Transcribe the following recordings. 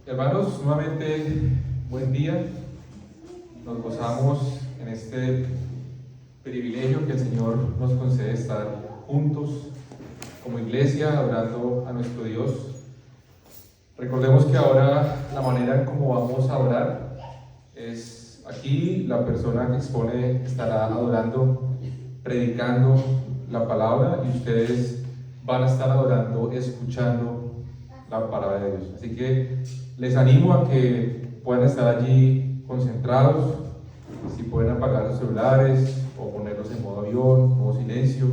Hermanos, nuevamente buen día. Nos gozamos en este privilegio que el Señor nos concede estar juntos como iglesia adorando a nuestro Dios. Recordemos que ahora la manera en cómo vamos a orar es aquí la persona que expone estará adorando, predicando la palabra y ustedes van a estar adorando, escuchando la palabra de Dios. Así que les animo a que puedan estar allí concentrados, si pueden apagar los celulares o ponerlos en modo avión, modo silencio,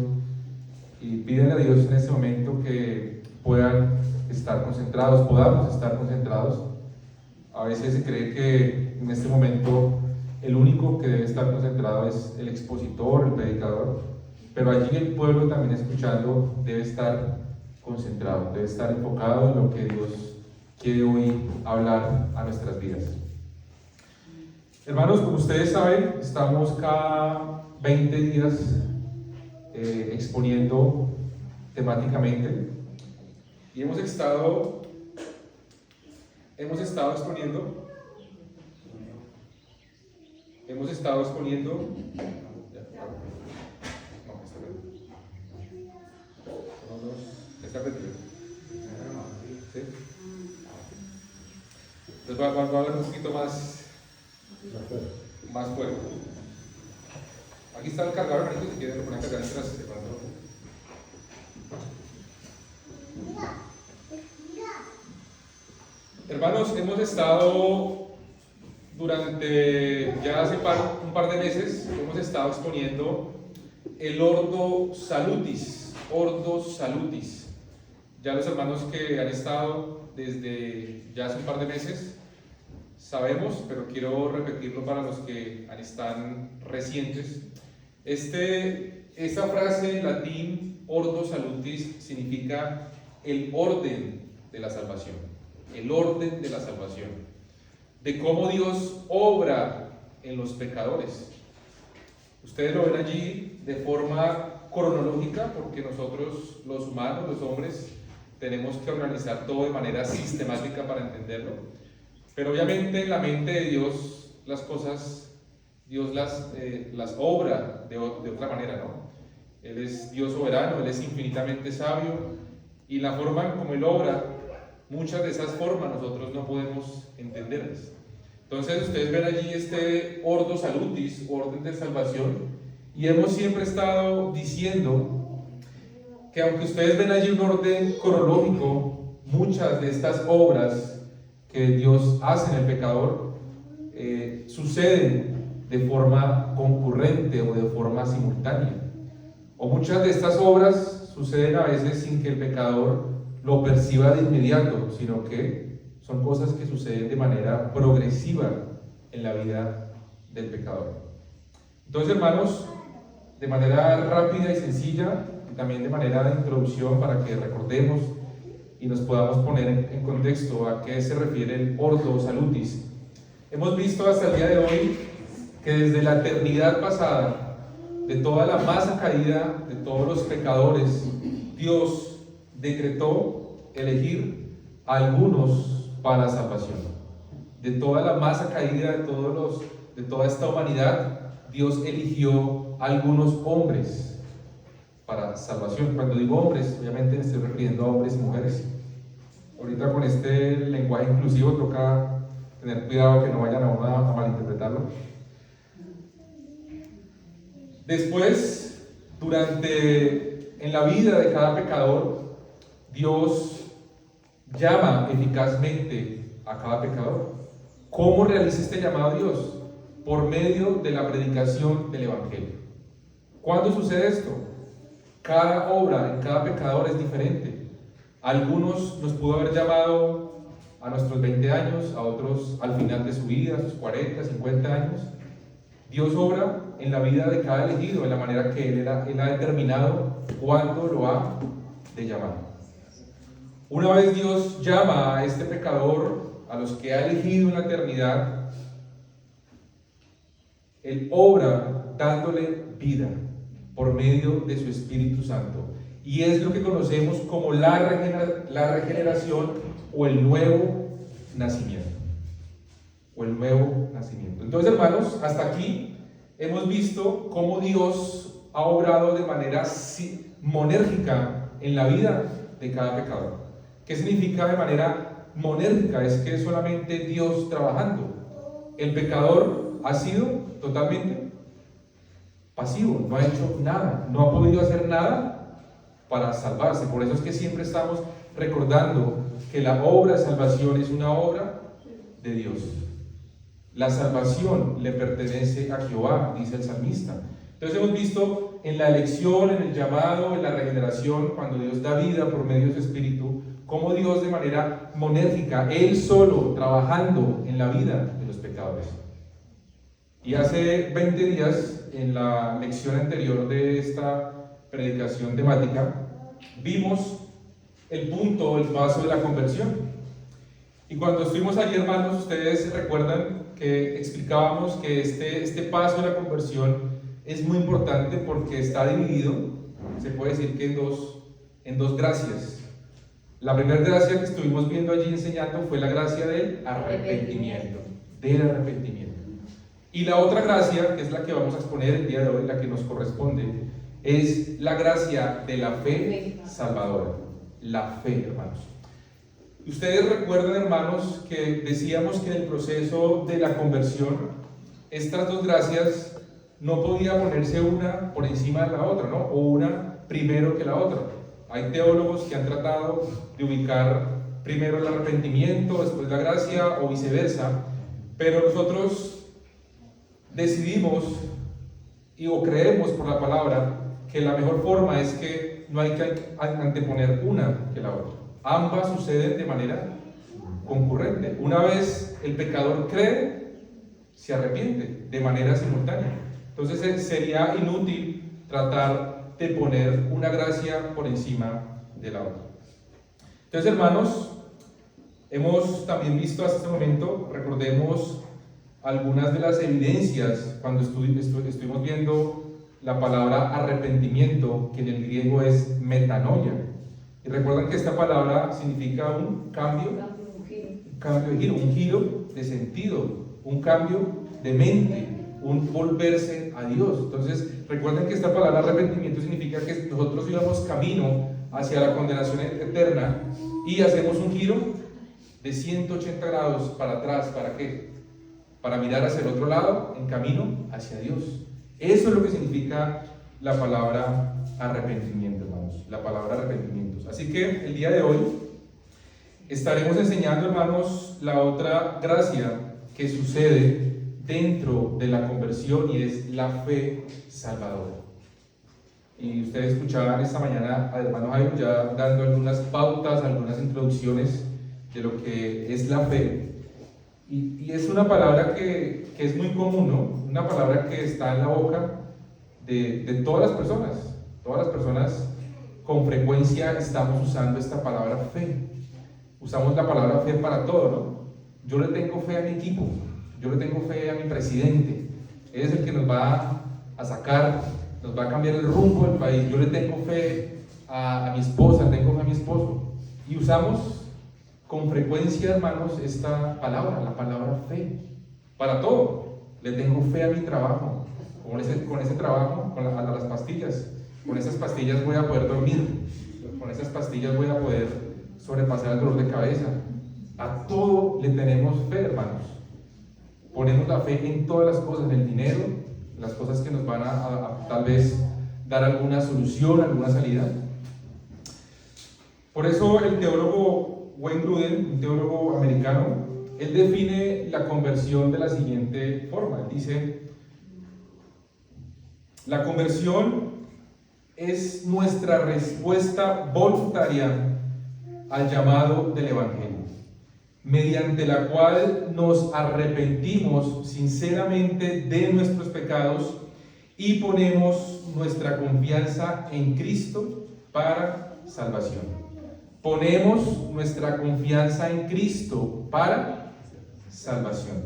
y piden a Dios en este momento que puedan estar concentrados, podamos estar concentrados. A veces se cree que en este momento el único que debe estar concentrado es el expositor, el predicador, pero allí el pueblo también escuchando debe estar concentrado, debe estar enfocado en lo que Dios quiere hoy hablar a nuestras vidas. Hermanos, como ustedes saben, estamos cada 20 días exponiendo temáticamente y hemos estado exponiendo está perdido. ¿Sí? Entonces va a haber un poquito más fuerte. Aquí está el cargador, si quieren lo ponen a cargar mientras se pasa. Hermanos, hemos estado durante ya hace un par de meses, hemos estado exponiendo el Ordo Salutis. Ya los hermanos que han estado desde ya hace un par de meses sabemos, pero quiero repetirlo para los que están recientes. Esta frase en latín, Ordo Salutis, significa el orden de la salvación. El orden de la salvación. De cómo Dios obra en los pecadores. Ustedes lo ven allí de forma cronológica, porque nosotros, los humanos, los hombres, tenemos que organizar todo de manera sistemática para entenderlo. Pero obviamente en la mente de Dios, las cosas, Dios las obra de otra manera, ¿no? Él es Dios soberano, Él es infinitamente sabio, y la forma en como Él obra, muchas de esas formas nosotros no podemos entenderlas. Entonces ustedes ven allí este Ordo Salutis, orden de salvación, y hemos siempre estado diciendo que aunque ustedes ven allí un orden cronológico, muchas de estas obras que Dios hace en el pecador suceden de forma concurrente o de forma simultánea. O muchas de estas obras suceden a veces sin que el pecador lo perciba de inmediato, sino que son cosas que suceden de manera progresiva en la vida del pecador. Entonces, hermanos, de manera rápida y sencilla, y también de manera de introducción para que recordemos y nos podamos poner en contexto a qué se refiere el Ordo Salutis. Hemos visto hasta el día de hoy que desde la eternidad pasada, de toda la masa caída de todos los pecadores, Dios decretó elegir a algunos para la salvación. De toda la masa caída de toda esta humanidad, Dios eligió a algunos hombres para salvación. Cuando digo hombres, obviamente me estoy refiriendo a hombres y mujeres. Ahorita con este lenguaje inclusivo toca tener cuidado que no vayan a malinterpretarlo. Después, en la vida de cada pecador, Dios llama eficazmente a cada pecador. ¿Cómo realiza este llamado a Dios? Por medio de la predicación del Evangelio. ¿Cuándo sucede esto? Cada obra en cada pecador es diferente. Algunos nos pudo haber llamado a nuestros 20 años, a otros al final de su vida, a sus 40, 50 años. Dios obra en la vida de cada elegido, de la manera que Él ha determinado cuándo lo ha de llamar. Una vez Dios llama a este pecador, a los que ha elegido en la eternidad, Él obra dándole vida por medio de su Espíritu Santo. Y es lo que conocemos como la regeneración o el nuevo nacimiento, o el nuevo nacimiento. Entonces, hermanos, hasta aquí hemos visto cómo Dios ha obrado de manera monérgica en la vida de cada pecador. ¿Qué significa de manera monérgica? Es que es solamente Dios trabajando. El pecador ha sido totalmente pasivo, no ha hecho nada, no ha podido hacer nada para salvarse. Por eso es que siempre estamos recordando que la obra de salvación es una obra de Dios. La salvación le pertenece a Jehová, dice el salmista. Entonces hemos visto en la elección, en el llamado, en la regeneración, cuando Dios da vida por medio de su Espíritu, cómo Dios de manera monérgica, Él solo, trabajando en la vida de los pecadores. Y hace 20 días, en la lección anterior de esta predicación temática, vimos el punto, el paso de la conversión. Y cuando estuvimos allí, hermanos, ustedes recuerdan que explicábamos que este paso de la conversión es muy importante porque está dividido, se puede decir que en dos gracias. La primera gracia que estuvimos viendo allí enseñando fue la gracia del arrepentimiento. Y la otra gracia, que es la que vamos a exponer el día de hoy, la que nos corresponde, es la gracia de la fe salvadora. La fe, hermanos. Ustedes recuerdan, hermanos, que decíamos que en el proceso de la conversión, estas dos gracias no podía ponerse una por encima de la otra, ¿no? O una primero que la otra. Hay teólogos que han tratado de ubicar primero el arrepentimiento, después la gracia, o viceversa, pero nosotros decidimos o creemos por la palabra que la mejor forma es que no hay que anteponer una que la otra. Ambas suceden de manera concurrente. Una vez el pecador cree, se arrepiente de manera simultánea. Entonces sería inútil tratar de poner una gracia por encima de la otra. Entonces, hermanos, hemos también visto hasta este momento, recordemos algunas de las evidencias cuando estuvimos viendo la palabra arrepentimiento, que en el griego es metanoia. Y recuerdan que esta palabra significa un cambio de giro, un giro de sentido, un cambio de mente, un volverse a Dios. Entonces, recuerden que esta palabra arrepentimiento significa que nosotros íbamos camino hacia la condenación eterna y hacemos un giro de 180 grados para atrás. ¿Para qué? Para mirar hacia el otro lado, en camino hacia Dios. Eso es lo que significa la palabra arrepentimiento, hermanos, la palabra arrepentimientos. Así que el día de hoy estaremos enseñando, hermanos, la otra gracia que sucede dentro de la conversión y es la fe salvadora. Y ustedes escuchaban esta mañana al hermano Jairo ya dando algunas pautas, algunas introducciones de lo que es la fe. Y es una palabra que es muy común, ¿no? Una palabra que está en la boca de todas las personas. Todas las personas con frecuencia estamos usando esta palabra fe. Usamos la palabra fe para todo, ¿no? Yo le tengo fe a mi equipo, yo le tengo fe a mi presidente. Él es el que nos va a sacar, nos va a cambiar el rumbo del país. Yo le tengo fe a mi esposa, le tengo fe a mi esposo. Y usamos con frecuencia, hermanos, esta palabra, la palabra fe, para todo. Le tengo fe a mi trabajo. Con ese trabajo, a las pastillas. Con esas pastillas voy a poder dormir. Con esas pastillas voy a poder sobrepasar el dolor de cabeza. A todo le tenemos fe, hermanos. Ponemos la fe en todas las cosas, en el dinero, en las cosas que nos van a tal vez dar alguna solución, alguna salida. Por eso el teólogo Wayne Grudem, un teólogo americano, él define la conversión de la siguiente forma. Él dice: la conversión es nuestra respuesta voluntaria al llamado del Evangelio, mediante la cual nos arrepentimos sinceramente de nuestros pecados y ponemos nuestra confianza en Cristo para salvación. Ponemos nuestra confianza en Cristo para salvación.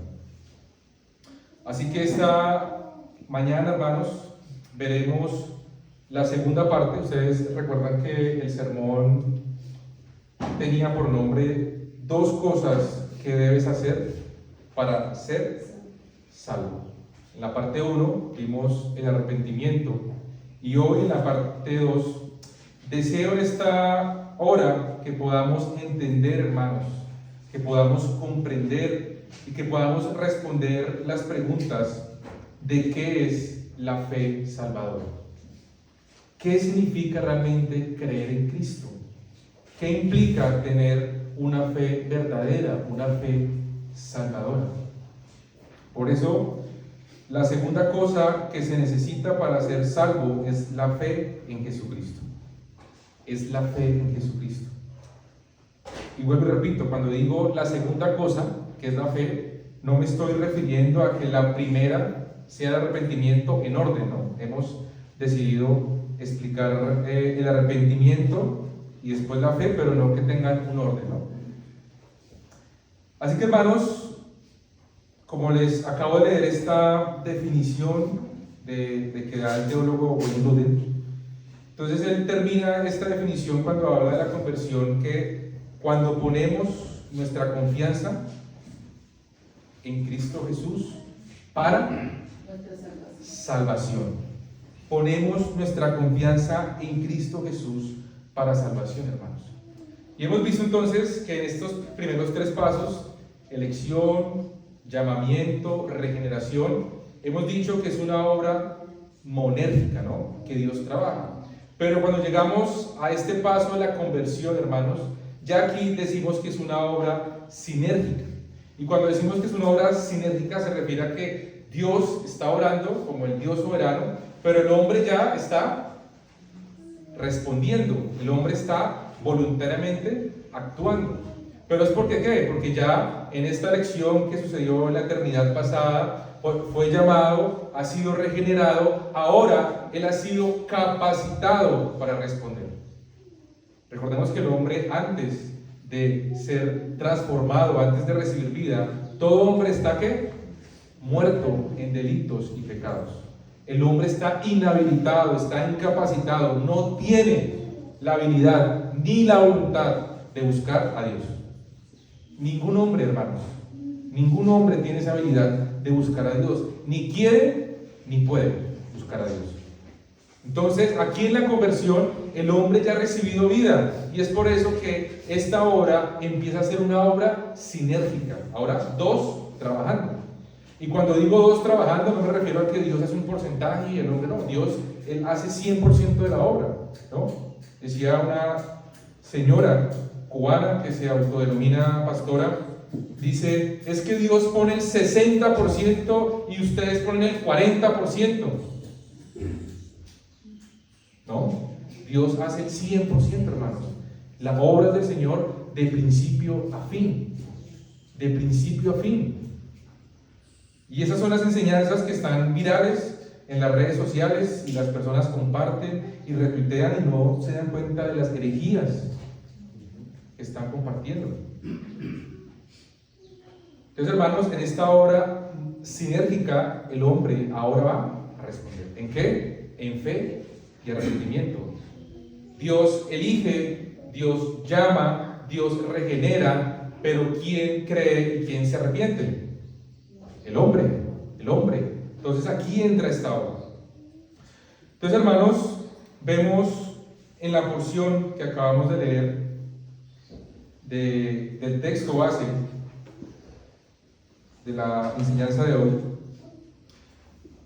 Así que esta mañana, hermanos, veremos la segunda parte. Ustedes recuerdan que el sermón tenía por nombre dos cosas qué debes hacer para ser salvo. En la parte 1 vimos el arrepentimiento y hoy en la parte 2 deseo en esta hora que podamos entender, hermanos, que podamos comprender y que podamos responder las preguntas de qué es la fe salvadora. ¿Qué significa realmente creer en Cristo? ¿Qué implica tener una fe verdadera, una fe salvadora? Por eso, la segunda cosa que se necesita para ser salvo es la fe en Jesucristo. Es la fe en Jesucristo. Y vuelvo y repito, cuando digo la segunda cosa, que es la fe, no me estoy refiriendo a que la primera sea el arrepentimiento en orden, ¿no? Hemos decidido explicar el arrepentimiento y después la fe, pero no que tengan un orden, ¿no? Así que, hermanos, como les acabo de leer esta definición de que da el teólogo Wayne Grudem, entonces él termina esta definición cuando habla de la conversión, que cuando ponemos nuestra confianza en Cristo Jesús para salvación. Ponemos nuestra confianza en Cristo Jesús para salvación, hermanos. Y hemos visto entonces que en estos primeros 3 pasos, elección, llamamiento, regeneración, hemos dicho que es una obra monérgica, ¿no? Que Dios trabaja. Pero cuando llegamos a este paso de la conversión, hermanos, ya aquí decimos que es una obra sinérgica. Y cuando decimos que es una obra sinérgica se refiere a que Dios está obrando como el Dios soberano, pero el hombre ya está respondiendo, el hombre está voluntariamente actuando. ¿Pero es porque qué? Porque ya en esta elección que sucedió en la eternidad pasada, fue llamado, ha sido regenerado, ahora él ha sido capacitado para responder. Recordemos que el hombre, antes de ser transformado, antes de recibir vida, todo hombre está ¿qué? Muerto en delitos y pecados. El hombre está inhabilitado, está incapacitado, no tiene la habilidad ni la voluntad de buscar a Dios. Ningún hombre, hermanos, ningún hombre tiene esa habilidad de buscar a Dios, ni quiere ni puede buscar a Dios. Entonces, aquí en la conversión, el hombre ya ha recibido vida, y es por eso que esta obra empieza a ser una obra sinérgica. Ahora, 2 trabajando. Y cuando digo 2 trabajando, no me refiero a que Dios hace un porcentaje y el hombre no. Dios, él hace 100% de la obra, ¿no? Decía una señora cubana que se autodenomina pastora, dice, es que Dios pone el 60% y ustedes ponen el 40%. No, Dios hace el 100%, hermanos. La obra del Señor de principio a fin. De principio a fin. Y esas son las enseñanzas que están virales en las redes sociales y las personas comparten y retuitean y no se dan cuenta de las herejías que están compartiendo. Entonces, hermanos, en esta obra sinérgica, el hombre ahora va a responder. ¿En qué? En fe y arrepentimiento. Dios elige, Dios llama, Dios regenera, pero ¿quién cree y quién se arrepiente? El hombre, el hombre. Entonces aquí entra esta obra. Entonces, hermanos, vemos en la porción que acabamos de leer del texto base de la enseñanza de hoy,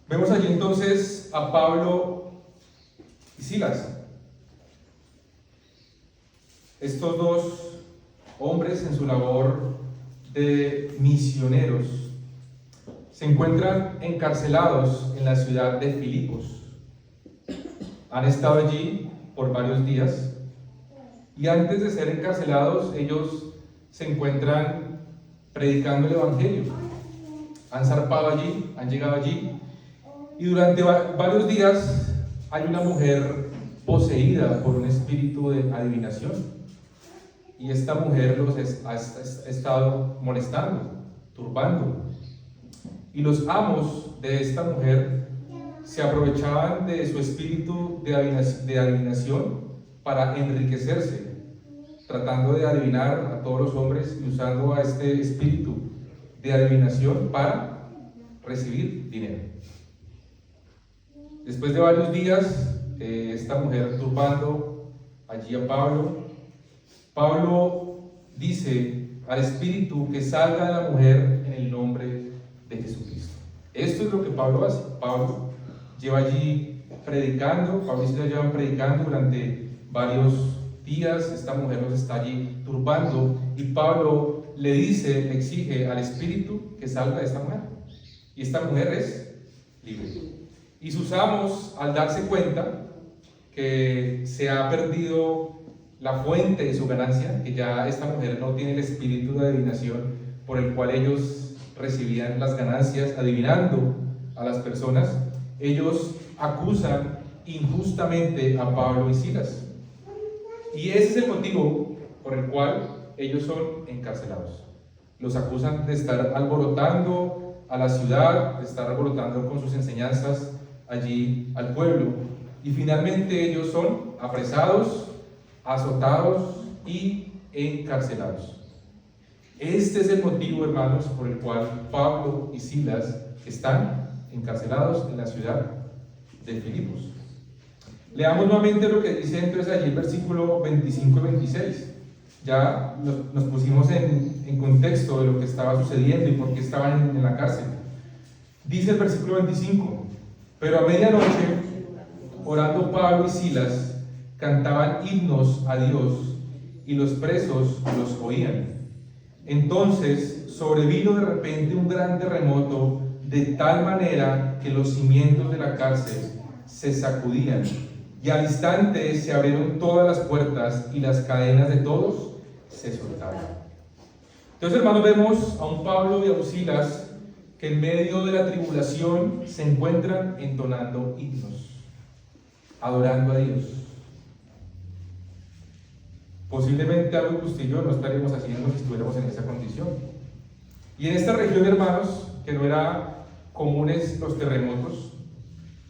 vemos allí entonces a Pablo y Silas. Estos 2 hombres en su labor de misioneros se encuentran encarcelados en la ciudad de Filipos. Han estado allí por varios días y antes de ser encarcelados ellos se encuentran predicando el evangelio. Han zarpado allí, han llegado allí y durante varios días hay una mujer poseída por un espíritu de adivinación y esta mujer los ha estado molestando, turbando, y los amos de esta mujer se aprovechaban de su espíritu de adivinación para enriquecerse tratando de adivinar a todos los hombres y usando a este espíritu de adivinación para recibir dinero. Después de varios días, esta mujer turbando allí a Pablo, Pablo dice al espíritu que salga de la mujer en el nombre de Jesucristo. Esto es lo que Pablo hace. Pablo lleva allí predicando, Pablo y Silas llevan predicando durante varios días. Esta mujer los está allí turbando y Pablo le dice, le exige al espíritu que salga de esta mujer. Y esta mujer es libre. Y sus amos, al darse cuenta que se ha perdido la fuente de su ganancia, que ya esta mujer no tiene el espíritu de adivinación por el cual ellos recibían las ganancias adivinando a las personas, ellos acusan injustamente a Pablo y Silas. Y ese es el motivo por el cual ellos son encarcelados. Los acusan de estar alborotando a la ciudad, de estar alborotando con sus enseñanzas allí al pueblo. Y finalmente ellos son apresados, azotados y encarcelados. Este es el motivo, hermanos, por el cual Pablo y Silas están encarcelados en la ciudad de Filipos. Leamos nuevamente lo que dice entonces allí el versículo 25 y 26. Ya nos pusimos en contexto de lo que estaba sucediendo y por qué estaban en la cárcel. Dice el versículo 25: pero a medianoche, orando Pablo y Silas, cantaban himnos a Dios y los presos los oían. Entonces sobrevino de repente un gran terremoto, de tal manera que los cimientos de la cárcel se sacudían, y al instante se abrieron todas las puertas y las cadenas de todos se soltaron. Entonces, hermanos, vemos a un Pablo y a un Silas que en medio de la tribulación se encuentran entonando himnos, adorando a Dios. Posiblemente algo que usted y yo no estaríamos haciendo si estuviéramos en esa condición. Y en esta región, hermanos, que no eran comunes los terremotos,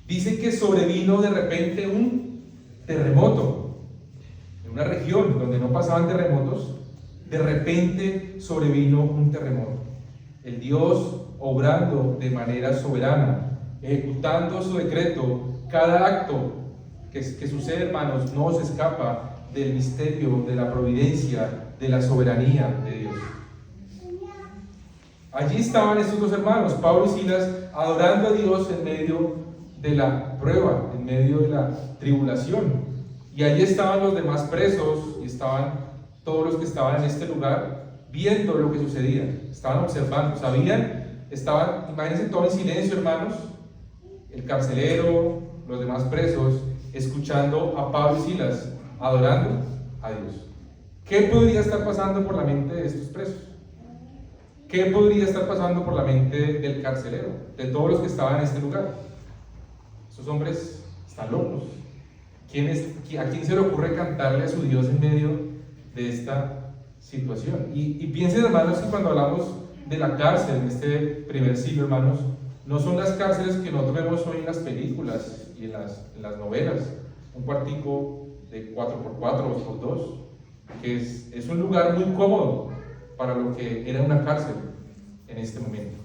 dice que sobrevino de repente un terremoto. En una región donde no pasaban terremotos, de repente sobrevino un terremoto. El Dios obrando de manera soberana, ejecutando su decreto. Cada acto que sucede, hermanos, no se escapa del misterio, de la providencia, de la soberanía de Dios. Allí estaban estos dos hermanos, Pablo y Silas, adorando a Dios en medio de la prueba, en medio de la tribulación. Y allí estaban los demás presos y estaban todos los que estaban en este lugar viendo lo que sucedía, estaban observando, imagínense todo en silencio, hermanos, el carcelero, los demás presos, escuchando a Pablo y Silas adorando a Dios. ¿Qué podría estar pasando por la mente de estos presos? ¿Qué podría estar pasando por la mente del carcelero, de todos los que estaban en este lugar? Esos hombres están locos. ¿A quién se le ocurre cantarle a su Dios en medio de esta situación? Y piensen, hermanos, que cuando hablamos de la cárcel en este primer siglo, hermanos, no son las cárceles que nosotros vemos hoy en las películas y en las novelas, un cuartico de 4x4 o 2x2, que es un lugar muy cómodo para lo que era una cárcel en este momento.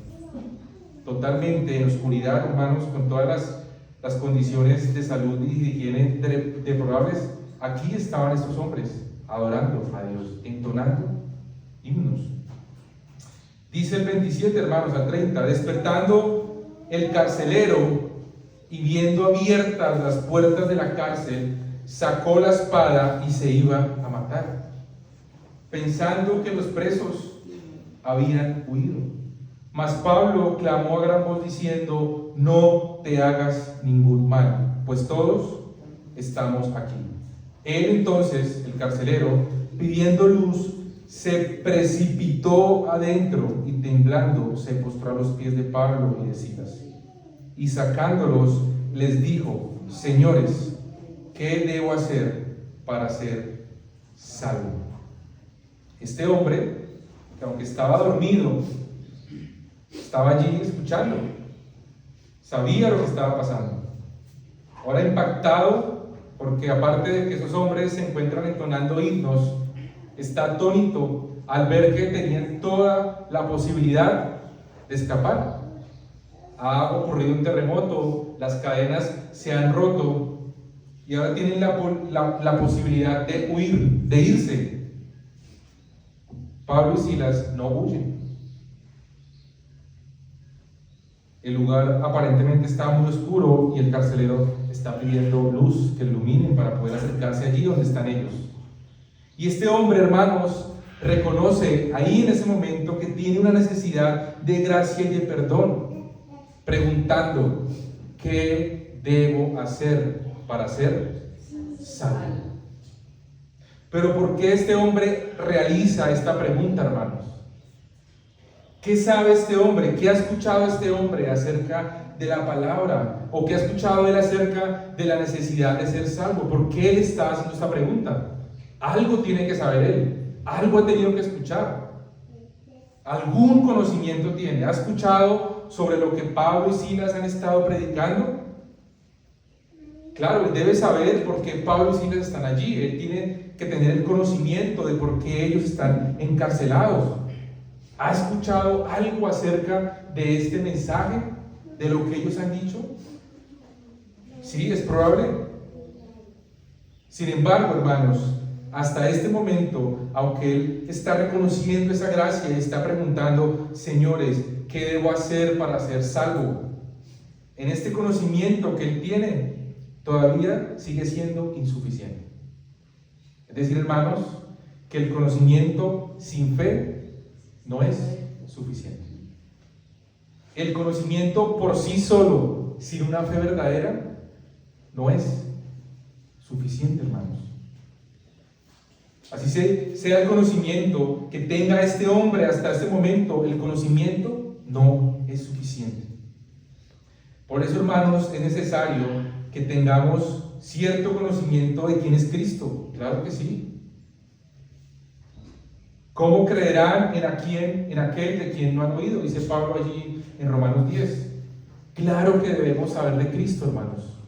Totalmente en oscuridad, hermanos, con todas las condiciones de salud y de higiene deplorables. Aquí estaban estos hombres adorando a Dios, entonando himnos. Dice el 27, hermanos, al 30: despertando el carcelero y viendo abiertas las puertas de la cárcel, sacó la espada y se iba a matar, pensando que los presos habían huido. Mas Pablo clamó a gran voz diciendo: no te hagas ningún mal, pues todos estamos aquí. Él entonces, el carcelero, pidiendo luz, se precipitó adentro y temblando se postró a los pies de Pablo y de Silas. Y sacándolos les dijo: señores, ¿qué debo hacer para ser salvo? Este hombre, que aunque estaba dormido, estaba allí escuchando, sabía lo que estaba pasando. Ahora impactado, porque aparte de que esos hombres se encuentran entonando himnos, está atónito al ver que tenían toda la posibilidad de escapar. Ha ocurrido un terremoto, las cadenas se han roto y ahora tienen la posibilidad de huir, de irse. Pablo y Silas no huyen. El lugar aparentemente está muy oscuro y el carcelero está pidiendo luz que iluminen para poder acercarse allí donde están ellos. Y este hombre, hermanos, reconoce ahí en ese momento que tiene una necesidad de gracia y de perdón, preguntando: ¿qué debo hacer para ser salvo? Pero ¿por qué este hombre realiza esta pregunta, hermanos? ¿Qué sabe este hombre? ¿Qué ha escuchado este hombre acerca de la palabra? ¿O qué ha escuchado él acerca de la necesidad de ser salvo? ¿Por qué él está haciendo esta pregunta? Algo tiene que saber él, algo ha tenido que escuchar, algún conocimiento tiene. ¿Ha escuchado sobre lo que Pablo y Silas han estado predicando? Claro, él debe saber por qué Pablo y Silas están allí. Él tiene que tener el conocimiento de por qué ellos están encarcelados. ¿Ha escuchado algo acerca de este mensaje, de lo que ellos han dicho? Sí, es probable. Sin embargo, hermanos, hasta este momento, aunque él está reconociendo esa gracia y está preguntando: señores, ¿qué debo hacer para ser salvo? En este conocimiento que él tiene, todavía sigue siendo insuficiente. Es decir, hermanos, que el conocimiento sin fe no es suficiente. El conocimiento por sí solo, sin una fe verdadera, no es suficiente, hermanos. Así sea el conocimiento que tenga este hombre hasta este momento, el conocimiento no es suficiente. Por eso, hermanos, es necesario que tengamos cierto conocimiento de quién es Cristo. Claro que sí. ¿Cómo creerán en aquel de quien no han oído? Dice Pablo allí en Romanos 10. Claro que debemos saber de Cristo, hermanos.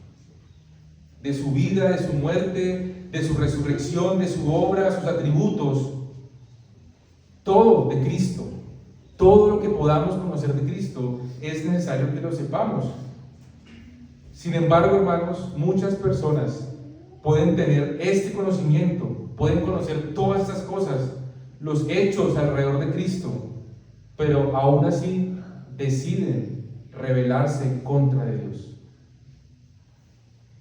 De su vida, de su muerte, de su resurrección, de su obra, sus atributos. Todo de Cristo. Todo lo que podamos conocer de Cristo es necesario que lo sepamos. Sin embargo, hermanos, muchas personas pueden tener este conocimiento, pueden conocer todas estas cosas, los hechos alrededor de Cristo, pero aún así deciden rebelarse en contra de Dios.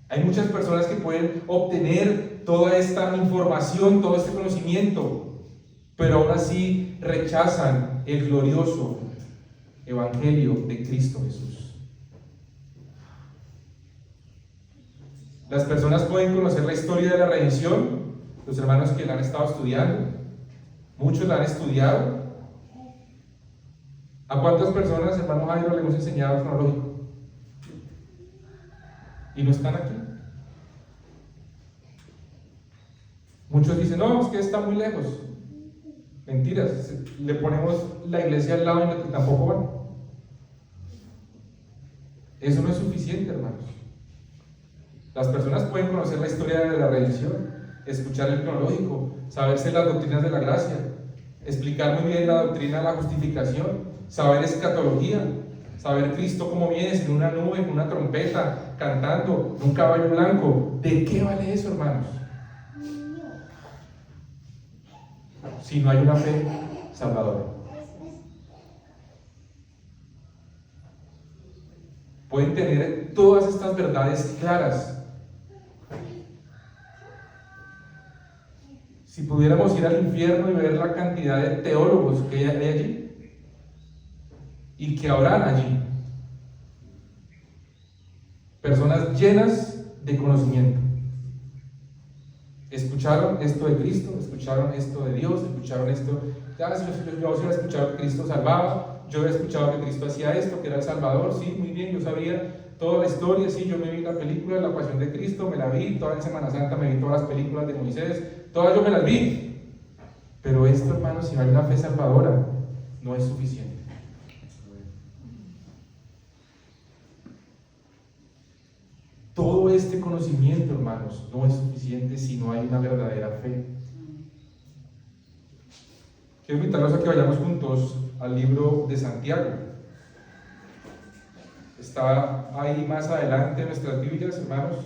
Hay muchas personas que pueden obtener toda esta información, todo este conocimiento, pero aún así rechazan el glorioso evangelio de Cristo Jesús. Las personas pueden conocer la historia de la redención, los hermanos que la han estado estudiando. Muchos la han estudiado. ¿A cuántas personas, hermano Jairo, le hemos enseñado cronológico? Y no están aquí. Muchos dicen: no, es que está muy lejos. Mentiras, le ponemos la iglesia al lado y tampoco van. Eso no es suficiente, hermanos. Las personas pueden conocer la historia de la redención, escuchar el cronológico, saberse las doctrinas de la gracia, explicar muy bien la doctrina de la justificación, saber escatología, saber Cristo cómo viene en una nube, con una trompeta, cantando, en un caballo blanco. ¿De qué vale eso, hermanos? Si no hay una fe salvadora. Pueden tener todas estas verdades claras. Si pudiéramos ir al infierno y ver la cantidad de teólogos que hay allí y que habrán allí, personas llenas de conocimiento, escucharon esto de Cristo, escucharon esto de Dios, escucharon esto. Yo había escuchado que Cristo salvaba, yo había escuchado que Cristo hacía esto, que era el Salvador. Sí, muy bien, yo sabía toda la historia. Sí, yo me vi la película de la Pasión de Cristo, me la vi toda en Semana Santa, me vi todas las películas de Moisés, todas yo me las vi. Pero esto, hermanos, si no hay una fe salvadora, no es suficiente. Todo este conocimiento, hermanos, no es suficiente si no hay una verdadera fe. Quiero invitarlos a que vayamos juntos al libro de Santiago. Está ahí más adelante en nuestras Biblias, hermanos.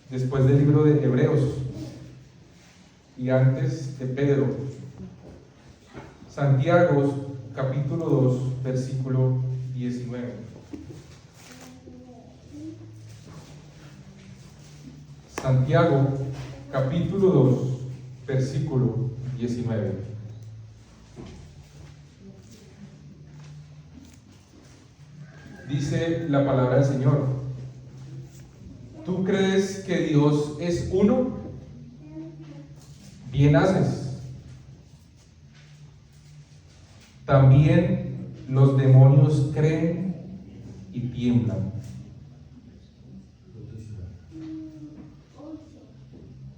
Después del libro de Hebreos y antes de Pedro. Santiago, capítulo 2, versículo 19. Santiago, capítulo 2, versículo 19. Dice la palabra del Señor: ¿tú crees que Dios es uno? Bien haces. También los demonios creen y tiemblan.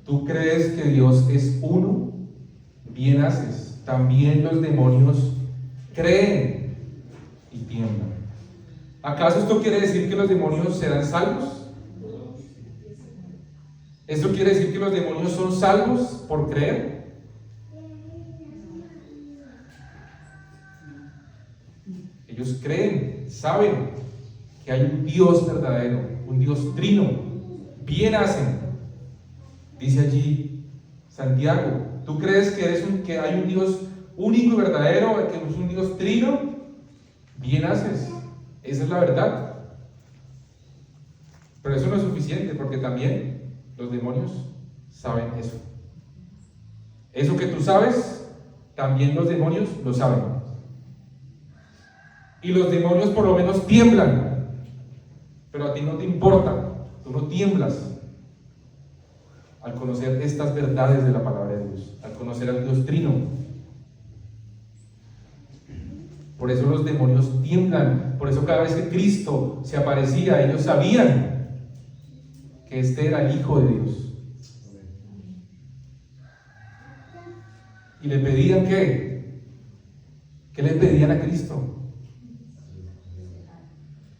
¿Tú crees que Dios es uno? Bien haces. También los demonios creen y tiemblan. ¿Acaso esto quiere decir que los demonios serán salvos? ¿Esto quiere decir que los demonios son salvos por creer? Ellos creen, saben que hay un Dios verdadero, un Dios trino. Bien hacen. Dice allí Santiago: ¿tú crees que hay un Dios único y verdadero, que es un Dios trino? Bien haces. Esa es la verdad. Pero eso no es suficiente, porque también los demonios saben eso. Eso que tú sabes, también los demonios lo saben. Y los demonios por lo menos tiemblan. Pero a ti no te importa, tú no tiemblas al conocer estas verdades de la palabra de Dios, al conocer al Dios trino. Por eso los demonios tiemblan. Por eso cada vez que Cristo se aparecía, ellos sabían que este era el Hijo de Dios. Y le pedían ¿qué? ¿Qué le pedían a Cristo?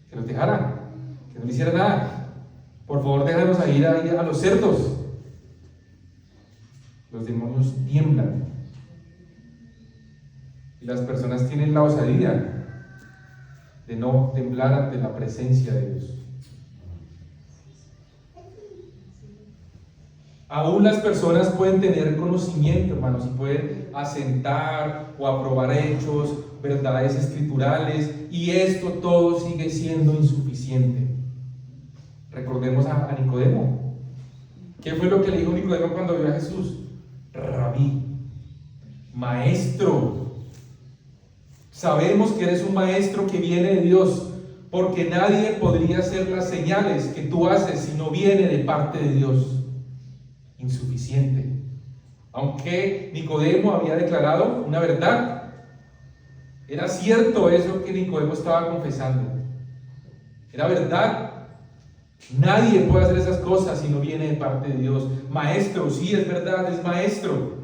Que los dejara, que no le hiciera nada. Por favor, déjanos ir a los cerdos. Los demonios tiemblan. Y las personas tienen la osadía de no temblar ante la presencia de Dios. Aún las personas pueden tener conocimiento, hermanos, y pueden asentar o aprobar hechos, verdades escriturales, y esto todo sigue siendo insuficiente. Recordemos a Nicodemo. ¿Qué fue lo que le dijo Nicodemo cuando vio a Jesús? Rabí, maestro. Sabemos que eres un maestro que viene de Dios, porque nadie podría hacer las señales que tú haces si no viene de parte de Dios. Insuficiente. Aunque Nicodemo había declarado una verdad, era cierto eso que Nicodemo estaba confesando. Era verdad. Nadie puede hacer esas cosas si no viene de parte de Dios. Maestro, sí, es verdad, es maestro.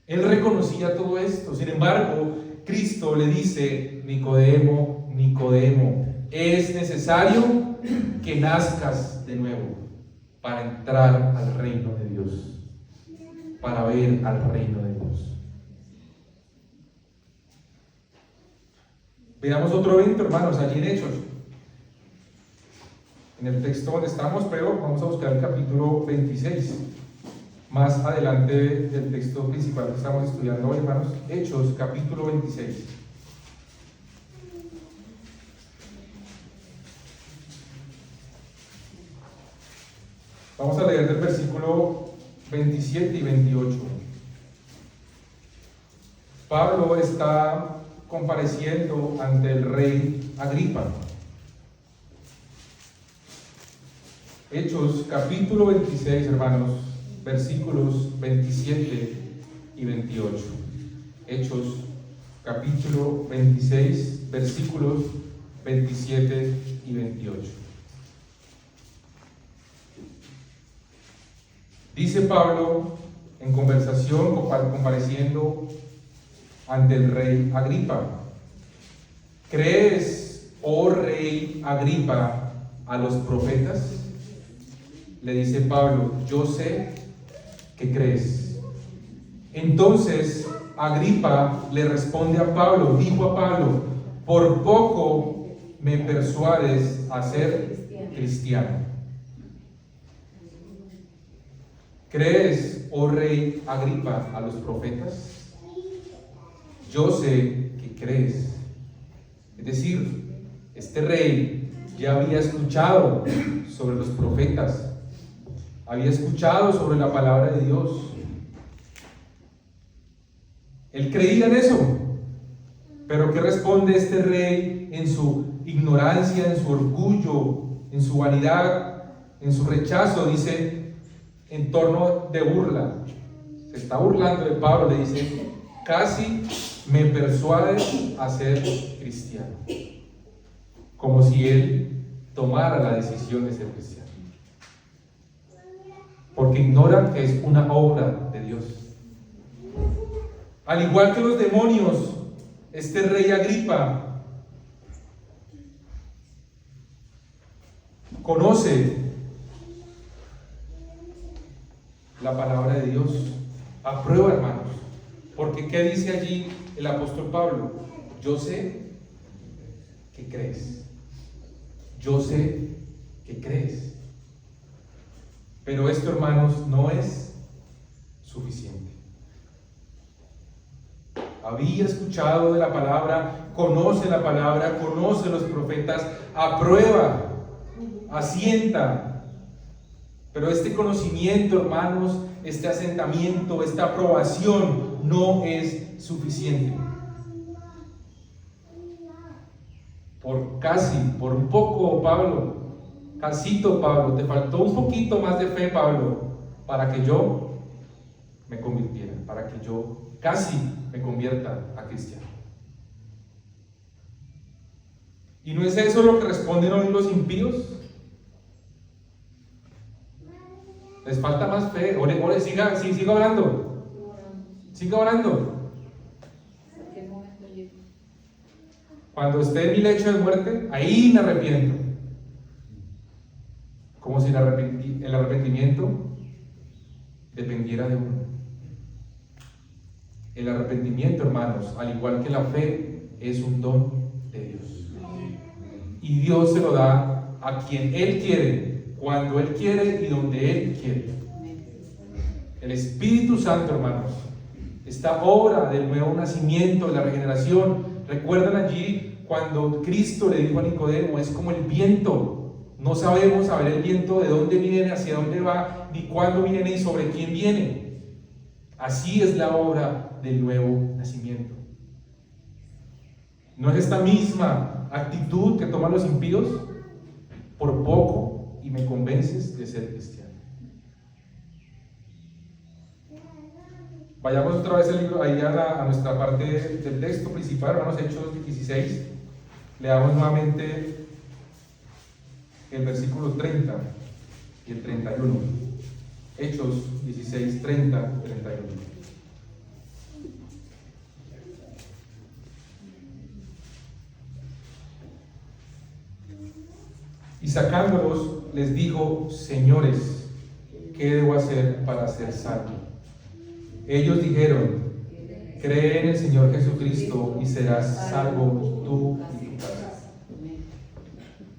Él reconocía todo esto. Sin embargo, Cristo le dice: Nicodemo, Nicodemo, es necesario que nazcas de nuevo para entrar al reino de Dios, para ver al reino de Dios. Veamos otro evento, hermanos, allí en Hechos. En el texto donde estamos, pero vamos a buscar el capítulo 26. Más adelante del texto principal que estamos estudiando hoy, hermanos. Hechos, capítulo 26. Vamos a leer del versículo 27 y 28. Pablo está compareciendo ante el rey Agripa. Hechos, capítulo 26, hermanos, versículos 27 y 28. Hechos, capítulo 26, versículos 27 y 28. Dice Pablo en conversación, compareciendo ante el rey Agripa: ¿crees, oh rey Agripa, a los profetas? Le dice Pablo: yo sé ¿qué crees? Entonces Agripa le responde a Pablo, dijo a Pablo, por poco me persuades a ser cristiano. ¿Crees, oh rey Agripa, a los profetas? Yo sé que crees. Es decir, este rey ya había escuchado sobre los profetas, había escuchado sobre la palabra de Dios. Él creía en eso. Pero ¿qué responde este rey en su ignorancia, en su orgullo, en su vanidad, en su rechazo? Dice, en torno de burla, se está burlando de Pablo, le dice, casi me persuades a ser cristiano. Como si él tomara la decisión de ser cristiano. Porque ignora que es una obra de Dios. Al igual que los demonios, este rey Agripa conoce la palabra de Dios, aprueba, hermanos, porque ¿qué dice allí el apóstol Pablo? Yo sé que crees, yo sé que crees, pero esto, hermanos, no es suficiente. Había escuchado de la palabra, conoce la palabra, conoce los profetas, aprueba, asienta. Pero este conocimiento, hermanos, este asentamiento, esta aprobación no es suficiente. Por un poco, Pablo, casito, Pablo, te faltó un poquito más de fe, Pablo, para que yo me convirtiera, para que yo casi me convierta a cristiano. ¿Y no es eso lo que responden hoy los impíos? Les falta más fe. Ore, siga orando. Siga orando. Cuando esté en mi lecho de muerte, ahí me arrepiento. Como si el arrepentimiento dependiera de uno. El arrepentimiento, hermanos, al igual que la fe, es un don de Dios. Y Dios se lo da a quien Él quiere, cuando Él quiere y donde Él quiere. El Espíritu Santo, hermanos, esta obra del nuevo nacimiento, de la regeneración, recuerdan allí cuando Cristo le dijo a Nicodemo, es como el viento. No sabemos saber el viento de dónde viene, hacia dónde va, ni cuándo viene y sobre quién viene. Así es la obra del nuevo nacimiento. ¿No es esta misma actitud que toman los impíos? Por poco y me convences de ser cristiano. Vayamos otra vez al libro, ahí a nuestra parte del texto principal, hermanos, Hechos 16. Leamos nuevamente el versículo 30 y el 31. Hechos 16, 30, 31. Y sacándolos, les dijo, señores, ¿qué debo hacer para ser salvo? Ellos dijeron, cree en el Señor Jesucristo y serás salvo tú y tu casa.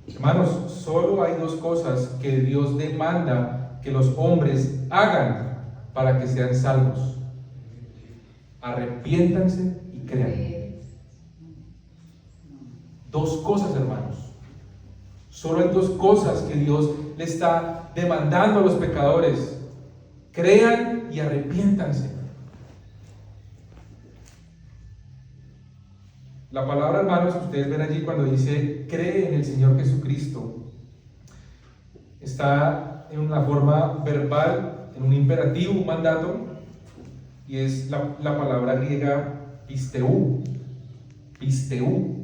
Hermanos, solo hay dos cosas que Dios demanda que los hombres hagan para que sean salvos: arrepiéntanse y crean. Dos cosas, hermanos. Solo hay dos cosas que Dios le está demandando a los pecadores: crean y arrepiéntanse. La palabra, hermanos, que ustedes ven allí cuando dice cree en el Señor Jesucristo, está en una forma verbal, en un imperativo, un mandato, y es la palabra griega pisteu. Pisteu.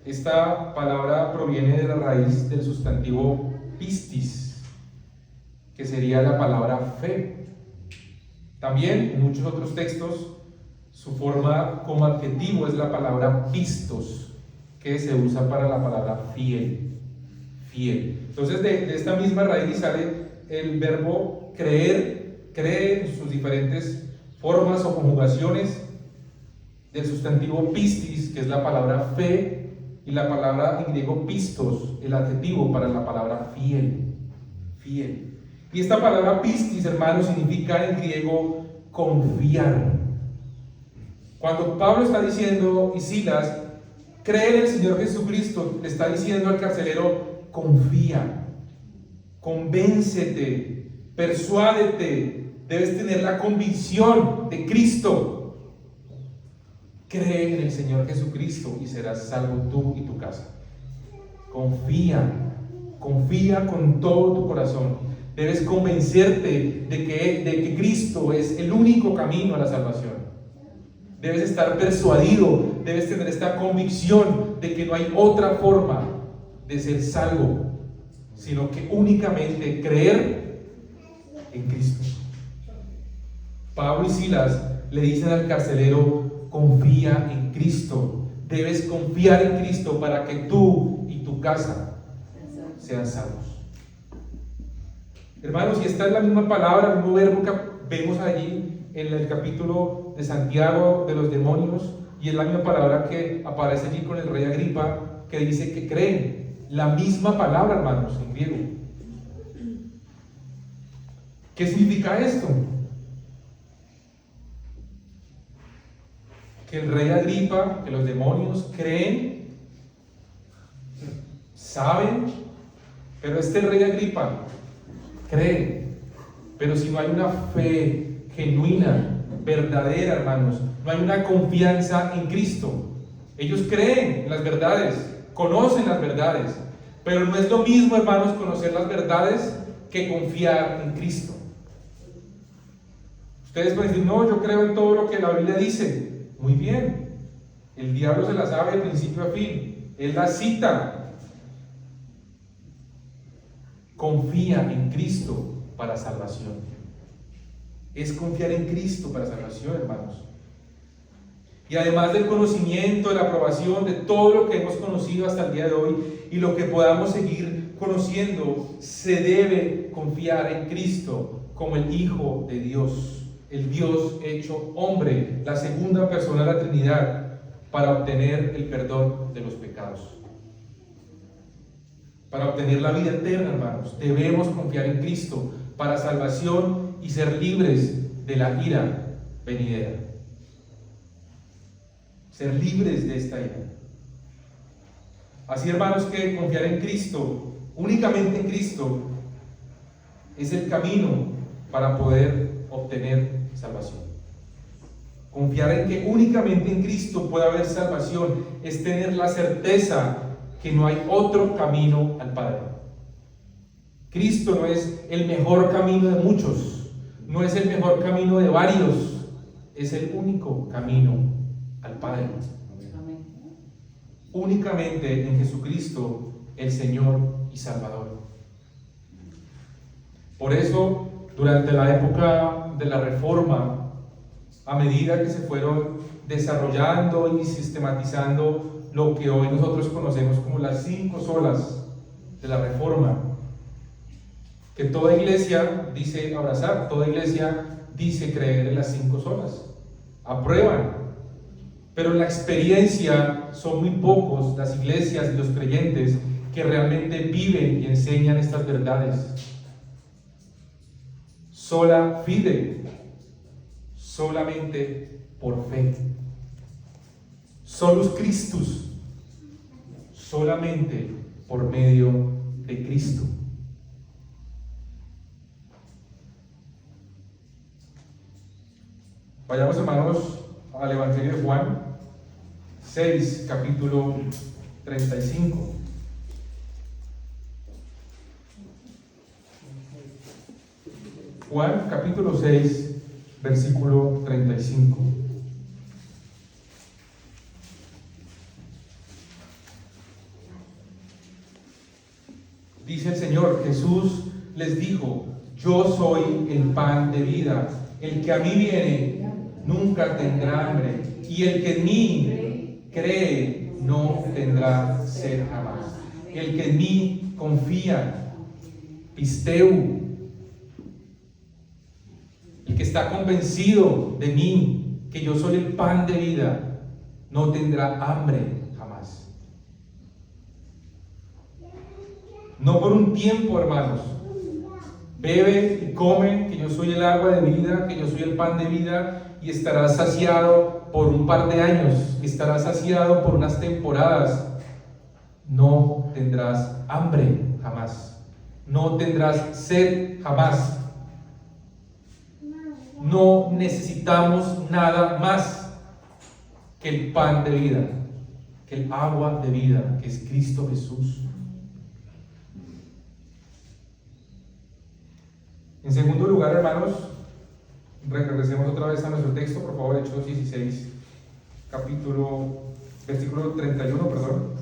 Esta palabra proviene de la raíz del sustantivo pistis, que sería la palabra fe. También en muchos otros textos su forma como adjetivo es la palabra pistos, que se usa para la palabra fiel. Fiel. Entonces de esta misma raíz sale el verbo creer diferentes formas o conjugaciones del sustantivo pistis, que es la palabra fe, y la palabra en griego pistos, el adjetivo para la palabra fiel. Fiel. Y esta palabra pistis, hermanos, significa en griego confiar. Cuando Pablo está diciendo, y Silas, cree en el Señor Jesucristo, le está diciendo al carcelero, confía, convéncete, persuádete, debes tener la convicción de Cristo. Cree en el Señor Jesucristo y serás salvo tú y tu casa. Confía, confía con todo tu corazón. Debes convencerte de que Cristo es el único camino a la salvación. Debes estar persuadido, debes tener esta convicción de que no hay otra forma de ser salvo, sino que únicamente creer en Cristo. Pablo y Silas le dicen al carcelero, confía en Cristo. Debes confiar en Cristo para que tú y tu casa sean salvos. Hermanos, y esta es la misma palabra, el mismo verbo que vemos allí en el capítulo de Santiago de los demonios, y es la misma palabra que aparece allí con el rey Agripa, que dice que creen. La misma palabra, hermanos, en griego. ¿Qué significa esto? Que el rey Agripa, que los demonios creen, saben, pero este rey Agripa cree, pero si no hay una fe genuina, verdadera, hermanos, no hay una confianza en Cristo. Ellos creen en las verdades, conocen las verdades, pero no es lo mismo, hermanos, conocer las verdades que confiar en Cristo. Ustedes pueden decir, no, yo creo en todo lo que la Biblia dice. Muy bien, el diablo se la sabe de principio a fin, él la cita. Confía en Cristo para salvación. Es confiar en Cristo para salvación, hermanos. Y además del conocimiento, de la aprobación de todo lo que hemos conocido hasta el día de hoy y lo que podamos seguir conociendo, se debe confiar en Cristo como el Hijo de Dios, el Dios hecho hombre, la segunda persona de la Trinidad, para obtener el perdón de los pecados. Para obtener la vida eterna, hermanos, debemos confiar en Cristo para salvación y ser libres de la ira venidera. Ser libres de esta ira. Así, hermanos, que confiar en Cristo, únicamente en Cristo, es el camino para poder obtener salvación. Confiar en que únicamente en Cristo puede haber salvación es tener la certeza que no hay otro camino al Padre. Cristo no es el mejor camino de muchos, no es el mejor camino de varios, es el único camino al Padre. Únicamente en Jesucristo, el Señor y Salvador. Por eso, durante la época de la Reforma, a medida que se fueron desarrollando y sistematizando lo que hoy nosotros conocemos como las 5 solas de la Reforma, que toda iglesia dice abrazar, toda iglesia dice creer en las 5 solas, aprueban, pero en la experiencia son muy pocos las iglesias y los creyentes que realmente viven y enseñan estas verdades. Sola fide, solamente por fe. Solus Christus, solamente por medio de Cristo. Vayamos, hermanos, al Evangelio de Juan 6, capítulo 35. Juan capítulo 6, versículo 35. Dice el Señor, Jesús les dijo, yo soy el pan de vida, el que a mí viene nunca tendrá hambre, y el que en mí cree no tendrá sed jamás. El que en mí confía, pisteu, el que está convencido de mí, que yo soy el pan de vida, no tendrá hambre jamás. No por un tiempo, hermanos. Bebe y come, que yo soy el agua de vida, que yo soy el pan de vida, y estarás saciado por un par de años, estarás saciado por unas temporadas. No tendrás hambre jamás, no tendrás sed jamás. No necesitamos nada más que el pan de vida, que el agua de vida, que es Cristo Jesús. En segundo lugar, hermanos, regresemos otra vez a nuestro texto, por favor, Hechos 16, versículo 31, perdón.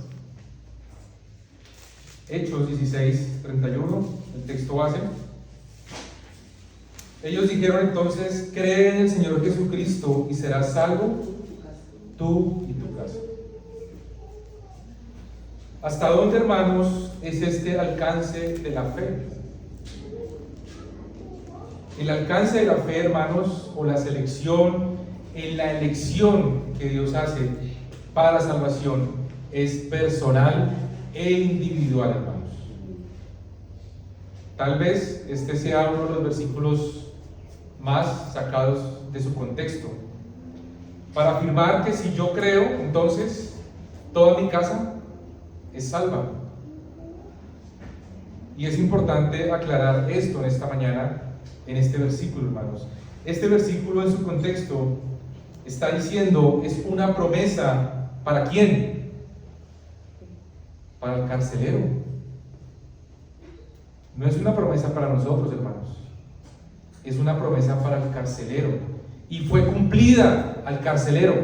Hechos 16, 31, el texto base. Ellos dijeron entonces: cree en el Señor Jesucristo y serás salvo, tú y tu casa. ¿Hasta dónde, hermanos, es este alcance de la fe? El alcance de la fe, hermanos, o la selección, en la elección que Dios hace para la salvación, es personal e individual, hermanos. Tal vez este sea uno de los versículos más sacados de su contexto, para afirmar que si yo creo, entonces toda mi casa es salva. Y es importante aclarar esto en esta mañana, en este versículo, hermanos. Este versículo en su contexto está diciendo, es una promesa, ¿para quién? Para el carcelero. No es una promesa para nosotros, hermanos. Es una promesa para el carcelero. Y fue cumplida al carcelero.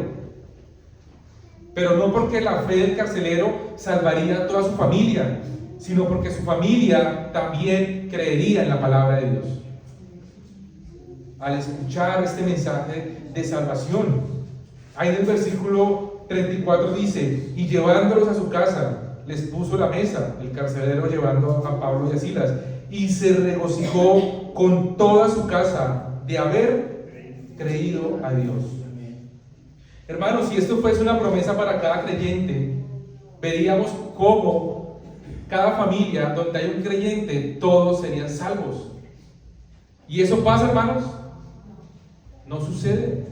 Pero no porque la fe del carcelero salvaría a toda su familia, sino porque su familia también creería en la palabra de Dios. Al escuchar este mensaje de salvación, ahí en el versículo 34 dice: y llevándolos a su casa, les puso la mesa, el carcelero llevando a Pablo y a Silas, y se regocijó con toda su casa de haber creído a Dios. Hermanos, si esto fuese una promesa para cada creyente, veríamos cómo cada familia donde hay un creyente, todos serían salvos. ¿Y eso pasa, hermanos? No sucede,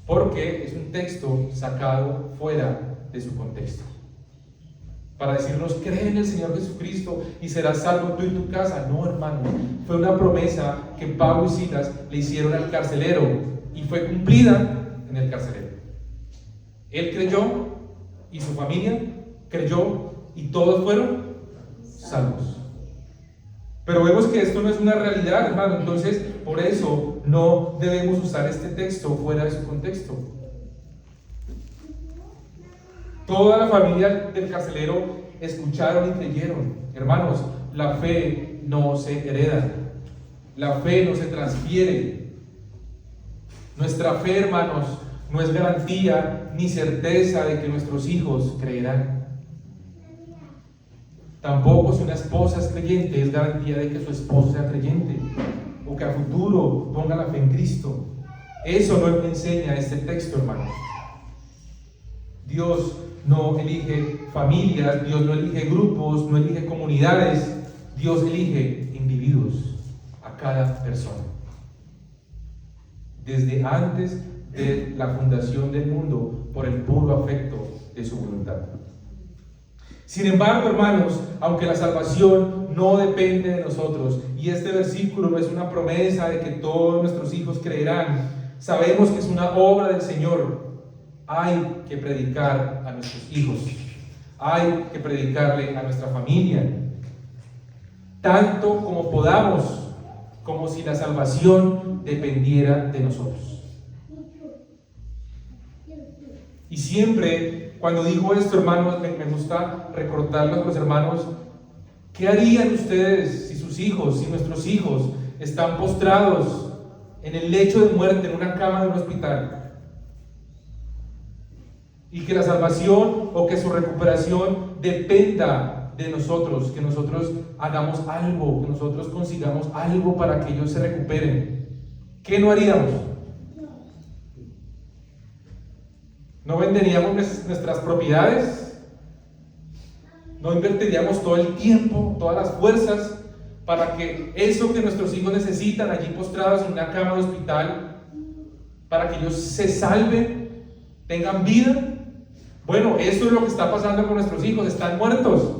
porque es un texto sacado fuera de su contexto. Para decirnos: cree en el Señor Jesucristo y serás salvo tú y tu casa. No, hermano, fue una promesa que Pablo y Silas le hicieron al carcelero y fue cumplida en el carcelero. Él creyó y su familia creyó y todos fueron salvos. Pero vemos que esto no es una realidad, hermano. Entonces, por eso no debemos usar este texto fuera de su contexto. Toda la familia del carcelero escucharon y creyeron. Hermanos, la fe no se hereda, la fe no se transfiere. Nuestra fe, hermanos, no es garantía ni certeza de que nuestros hijos creerán. Tampoco, si una esposa es creyente, es garantía de que su esposo sea creyente o que a futuro ponga la fe en Cristo. Eso no me enseña este texto, hermanos. Dios no elige familias, Dios no elige grupos, no elige comunidades. Dios elige individuos, a cada persona. Desde antes de la fundación del mundo, por el puro afecto de su voluntad. Sin embargo, hermanos, aunque la salvación no depende de nosotros, y este versículo no es una promesa de que todos nuestros hijos creerán, sabemos que es una obra del Señor. Hay que predicar a nuestros hijos, hay que predicarle a nuestra familia, tanto como podamos, como si la salvación dependiera de nosotros. Y siempre, cuando digo esto, hermanos, me gusta recordarles a los hermanos: ¿qué harían ustedes si sus hijos, si nuestros hijos están postrados en el lecho de muerte, en una cama de un hospital, y que la salvación o que su recuperación dependa de nosotros, que nosotros hagamos algo, que nosotros consigamos algo para que ellos se recuperen? ¿qué no haríamos? ¿No venderíamos nuestras propiedades? ¿No invertiríamos todo el tiempo, todas las fuerzas para que eso que nuestros hijos necesitan allí postrados en una cama de hospital, para que ellos se salven, tengan vida? Bueno, eso es lo que está pasando con nuestros hijos, están muertos.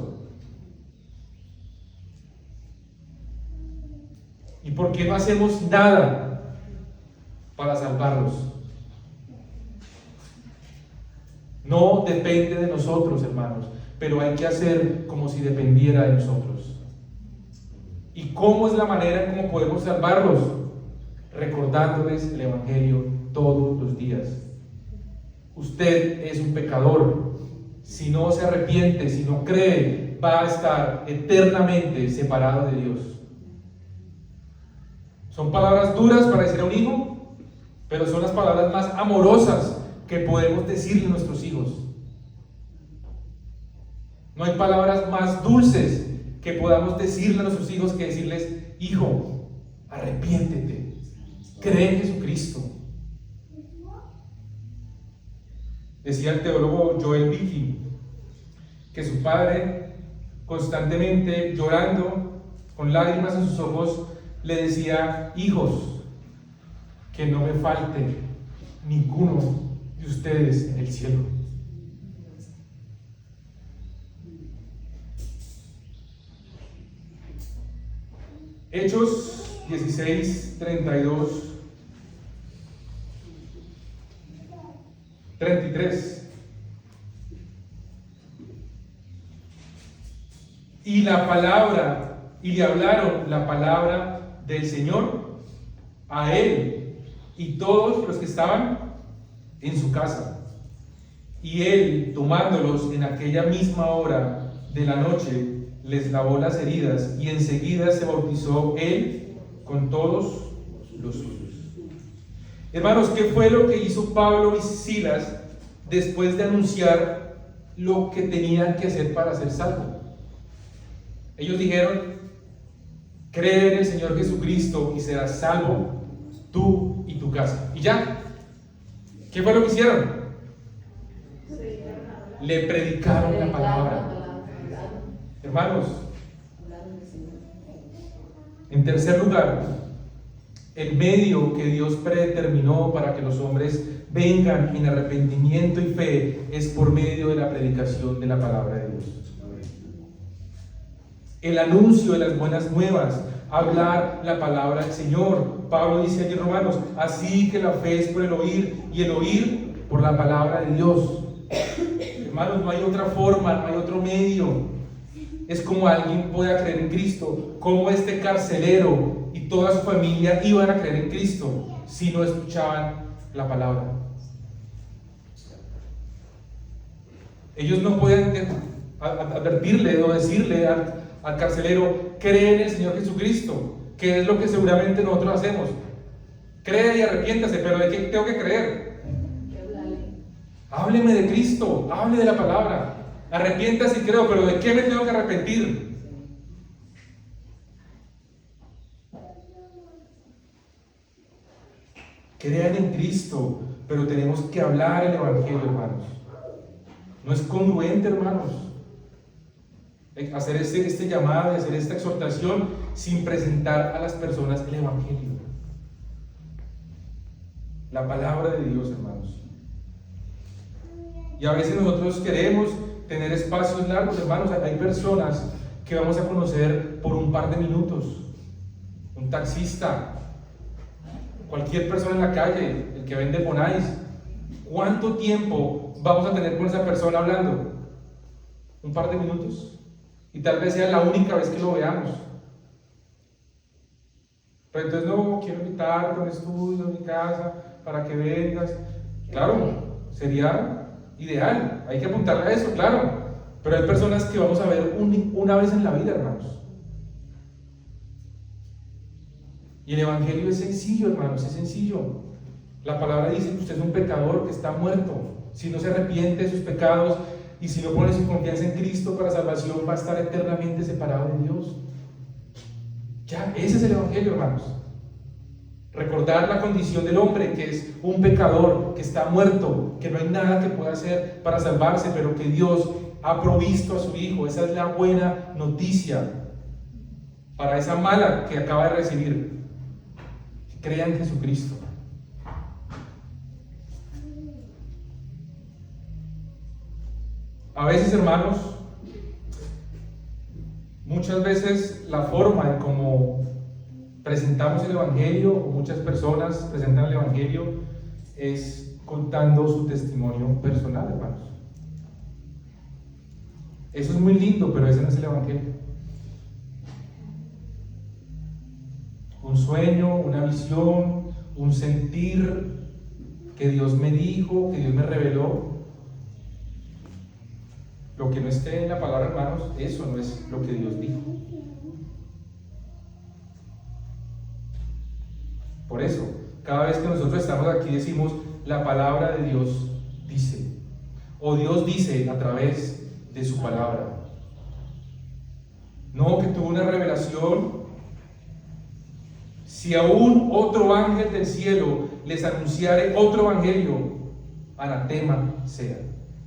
¿Y por qué no hacemos nada para salvarlos? No depende de nosotros, hermanos, pero hay que hacer como si dependiera de nosotros. ¿Y cómo es la manera en cómo podemos salvarlos? Recordándoles el Evangelio todos los días. Usted es un pecador. Si no se arrepiente, si no cree, va a estar eternamente separado de Dios. Son palabras duras para decir a un hijo, pero son las palabras más amorosas que podemos decirle a nuestros hijos. No hay palabras más dulces que podamos decirle a nuestros hijos que decirles: hijo, arrepiéntete, cree en Jesucristo. Decía el teólogo Joel Vicky que su padre, constantemente llorando, con lágrimas en sus ojos, le decía: hijos, que no me falte ninguno de ustedes en el cielo. Hechos 16, 32, 33. Y la palabra, y le hablaron la palabra del Señor a él y todos los que estaban en su casa. Y él, tomándolos en aquella misma hora de la noche, les lavó las heridas, y enseguida se bautizó él con todos los suyos. Hermanos, ¿qué fue lo que hizo Pablo y Silas después de anunciar lo que tenían que hacer para ser salvos? Ellos dijeron: cree en el Señor Jesucristo y serás salvo tú y tu casa. Y ya. ¿Qué fue lo que hicieron? Le predicaron la palabra. Hermanos, en tercer lugar, el medio que Dios predeterminó para que los hombres vengan en arrepentimiento y fe es por medio de la predicación de la palabra de Dios. El anuncio de las buenas nuevas, hablar la palabra del Señor. Pablo dice allí en Romanos: así que la fe es por el oír, y el oír por la palabra de Dios. Hermanos, no hay otra forma, no hay otro medio. Es como alguien pueda creer en Cristo, como este carcelero y toda su familia iban a creer en Cristo si no escuchaban la palabra. Ellos no pueden advertirle o decirle al carcelero: cree en el Señor Jesucristo, que es lo que seguramente nosotros hacemos. Cree y arrepiéntase, pero ¿de qué tengo que creer? Hábleme de Cristo, hable de la palabra. Arrepiéntase y creo, pero ¿de qué me tengo que arrepentir? Crean en Cristo, pero tenemos que hablar el Evangelio, hermanos. No es congruente, hermanos, hacer este llamado, hacer esta exhortación sin presentar a las personas el Evangelio, la palabra de Dios, hermanos. Y a veces nosotros queremos tener espacios largos, hermanos. Hay personas que vamos a conocer por un par de minutos. Un taxista, cualquier persona en la calle, el que vende bonais. ¿Cuánto tiempo vamos a tener con esa persona hablando? Un par de minutos. Y tal vez sea la única vez que lo veamos. Pero entonces: no, quiero invitarte a un estudio en mi casa para que vengas. Claro, sería ideal, hay que apuntarle a eso, claro. Pero hay personas que vamos a ver una vez en la vida, hermanos. Y el Evangelio es sencillo, hermanos, es sencillo. La palabra dice que usted es un pecador que está muerto. Si no se arrepiente de sus pecados y si no pone su confianza en Cristo para salvación, va a estar eternamente separado de Dios. Ya, ese es el Evangelio, hermanos. Recordar la condición del hombre, que es un pecador, que está muerto, que no hay nada que pueda hacer para salvarse, pero que Dios ha provisto a su Hijo. Esa es la buena noticia para esa mala que acaba de recibir. Crea en Jesucristo. A veces, hermanos, muchas veces la forma en cómo presentamos el Evangelio, o muchas personas presentan el Evangelio, es contando su testimonio personal, hermanos. Eso es muy lindo, pero ese no es el Evangelio. Un sueño, una visión, un sentir que Dios me dijo, que Dios me reveló. Lo que no esté en la palabra, hermanos, eso no es lo que Dios dijo. Por eso, cada vez que nosotros estamos aquí decimos, la palabra de Dios dice, o Dios dice a través de su palabra. No que tuvo una revelación. Si aún otro ángel del cielo les anunciare otro evangelio, anatema sea,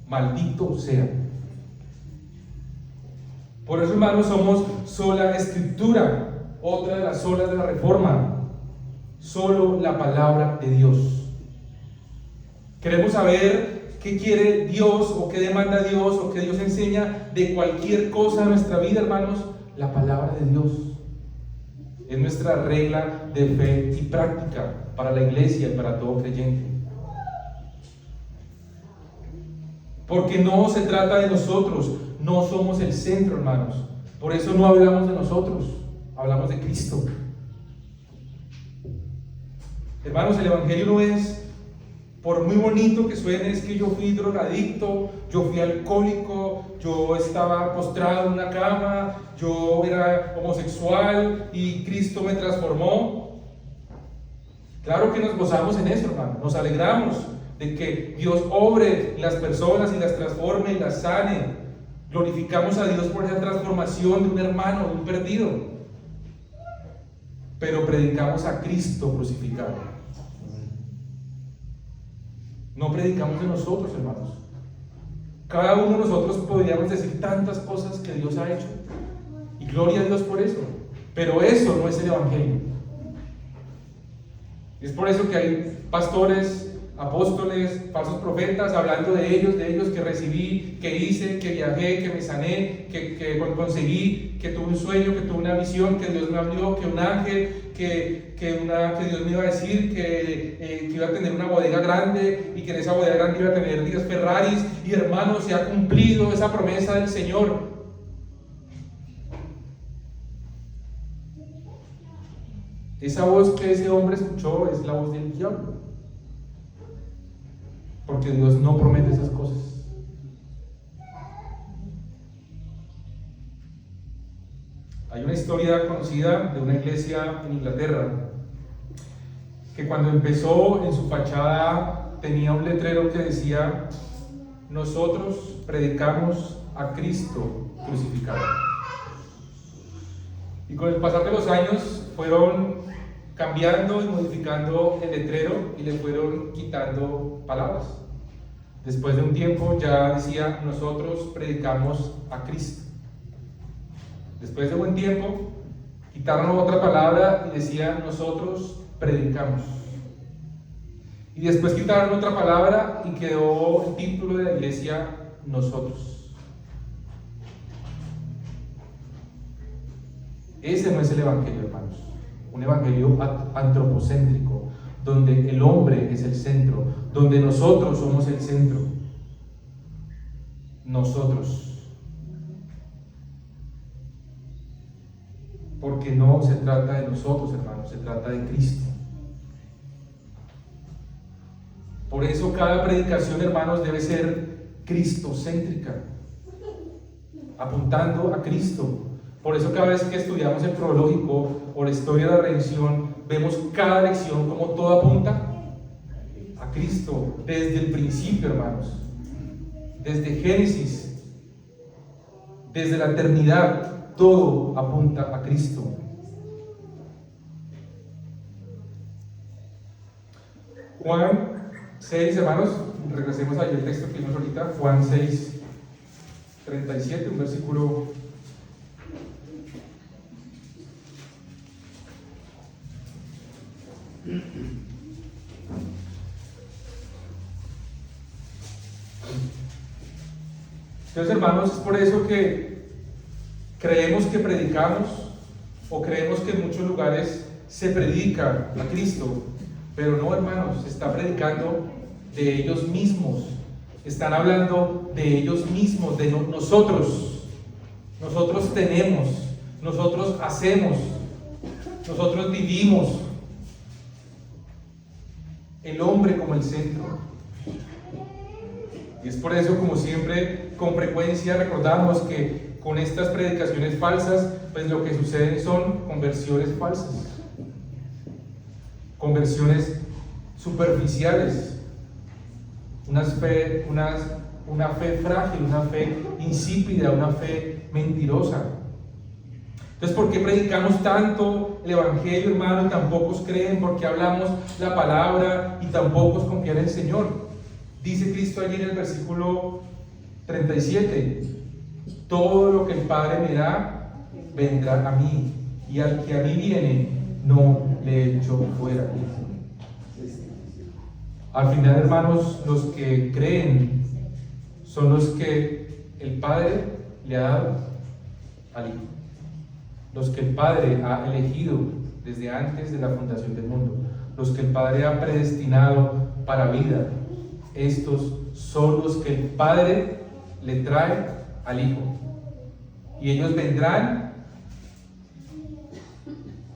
maldito sea. Por eso, hermanos, somos sola escritura, otra de las solas de la reforma. Solo la palabra de Dios. Queremos saber qué quiere Dios o qué demanda Dios o qué Dios enseña de cualquier cosa en nuestra vida, hermanos. La palabra de Dios es nuestra regla de fe y práctica para la iglesia y para todo creyente. Porque no se trata de nosotros, no somos el centro, hermanos. Por eso no hablamos de nosotros, hablamos de Cristo. Hermanos, el Evangelio no es, por muy bonito que suene, es que yo fui drogadicto, yo fui alcohólico, yo estaba postrado en una cama, yo era homosexual y Cristo me transformó. Claro que nos gozamos en eso, hermano, nos alegramos de que Dios obre en las personas y las transforme y las sane. Glorificamos a Dios por esa transformación de un hermano, de un perdido. Pero predicamos a Cristo crucificado. No predicamos de nosotros, hermanos. Cada uno de nosotros podríamos decir tantas cosas que Dios ha hecho. Y gloria a Dios por eso. Pero eso no es el Evangelio. Es por eso que hay pastores, apóstoles, falsos profetas, hablando de ellos que recibí, que hice, que viajé, que me sané, que conseguí, que tuve un sueño, que tuve una visión, que Dios me abrió, que un ángel, que Dios me iba a decir que iba a tener una bodega grande y que en esa bodega grande iba a tener 10 Ferraris. Y hermanos, se ha cumplido esa promesa del Señor. Esa voz que ese hombre escuchó es la voz del diablo. Porque Dios no promete esas cosas. Hay una historia conocida de una iglesia en Inglaterra que cuando empezó, en su fachada tenía un letrero que decía: nosotros predicamos a Cristo crucificado. Y con el pasar de los años fueron cambiando y modificando el letrero y le fueron quitando palabras. Después de un tiempo ya decía: nosotros predicamos a Cristo. Después de buen tiempo quitaron otra palabra y decía: nosotros predicamos. Y después quitaron otra palabra y quedó el título de la iglesia: nosotros. Ese no es el Evangelio, hermanos. Un evangelio antropocéntrico, donde el hombre es el centro, donde nosotros somos el centro. Nosotros. Porque no se trata de nosotros, hermanos, se trata de Cristo. Por eso cada predicación, hermanos, debe ser cristocéntrica, apuntando a Cristo. Por eso cada vez que estudiamos el prológico o la historia de la redención, vemos cada lección como todo apunta a Cristo, desde el principio, hermanos, desde Génesis, desde la eternidad, todo apunta a Cristo. Juan 6, hermanos, regresemos allí al texto que vimos ahorita, Juan 6, 37, un versículo Entonces, hermanos, es por eso que creemos que predicamos, o creemos que en muchos lugares se predica a Cristo, pero no, hermanos, se está predicando de ellos mismos, están hablando de ellos mismos, de nosotros. Nosotros tenemos, nosotros hacemos, nosotros vivimos, el hombre como el centro. Y es por eso, como siempre, con frecuencia recordamos que con estas predicaciones falsas, pues lo que sucede son conversiones falsas, conversiones superficiales, una fe frágil, una fe insípida, una fe mentirosa. Entonces, ¿por qué predicamos tanto el Evangelio, hermano, y tan pocos creen? Porque hablamos la palabra y tan pocos confían en el Señor. Dice Cristo allí en el versículo 37, todo lo que el Padre me da, vendrá a mí, y al que a mí viene, no le echo fuera. Al final, hermanos, los que creen son los que el Padre le ha dado al Hijo, los que el Padre ha elegido desde antes de la fundación del mundo, los que el Padre ha predestinado para vida. Estos son los que el Padre le trae al Hijo, y ellos vendrán,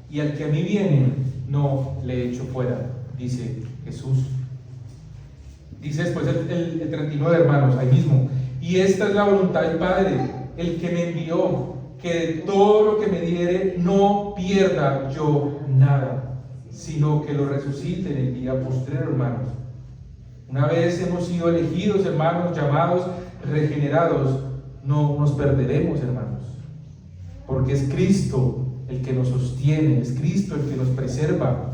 y al que a mí viene no le echo fuera, dice Jesús. Dice después el 39, hermanos, ahí mismo, y esta es la voluntad del Padre, el que me envió, que de todo lo que me diere no pierda yo nada, sino que lo resucite en el día postrero, hermanos. Una vez hemos sido elegidos, hermanos, llamados, regenerados, no nos perderemos, hermanos, porque es Cristo el que nos sostiene, es Cristo el que nos preserva.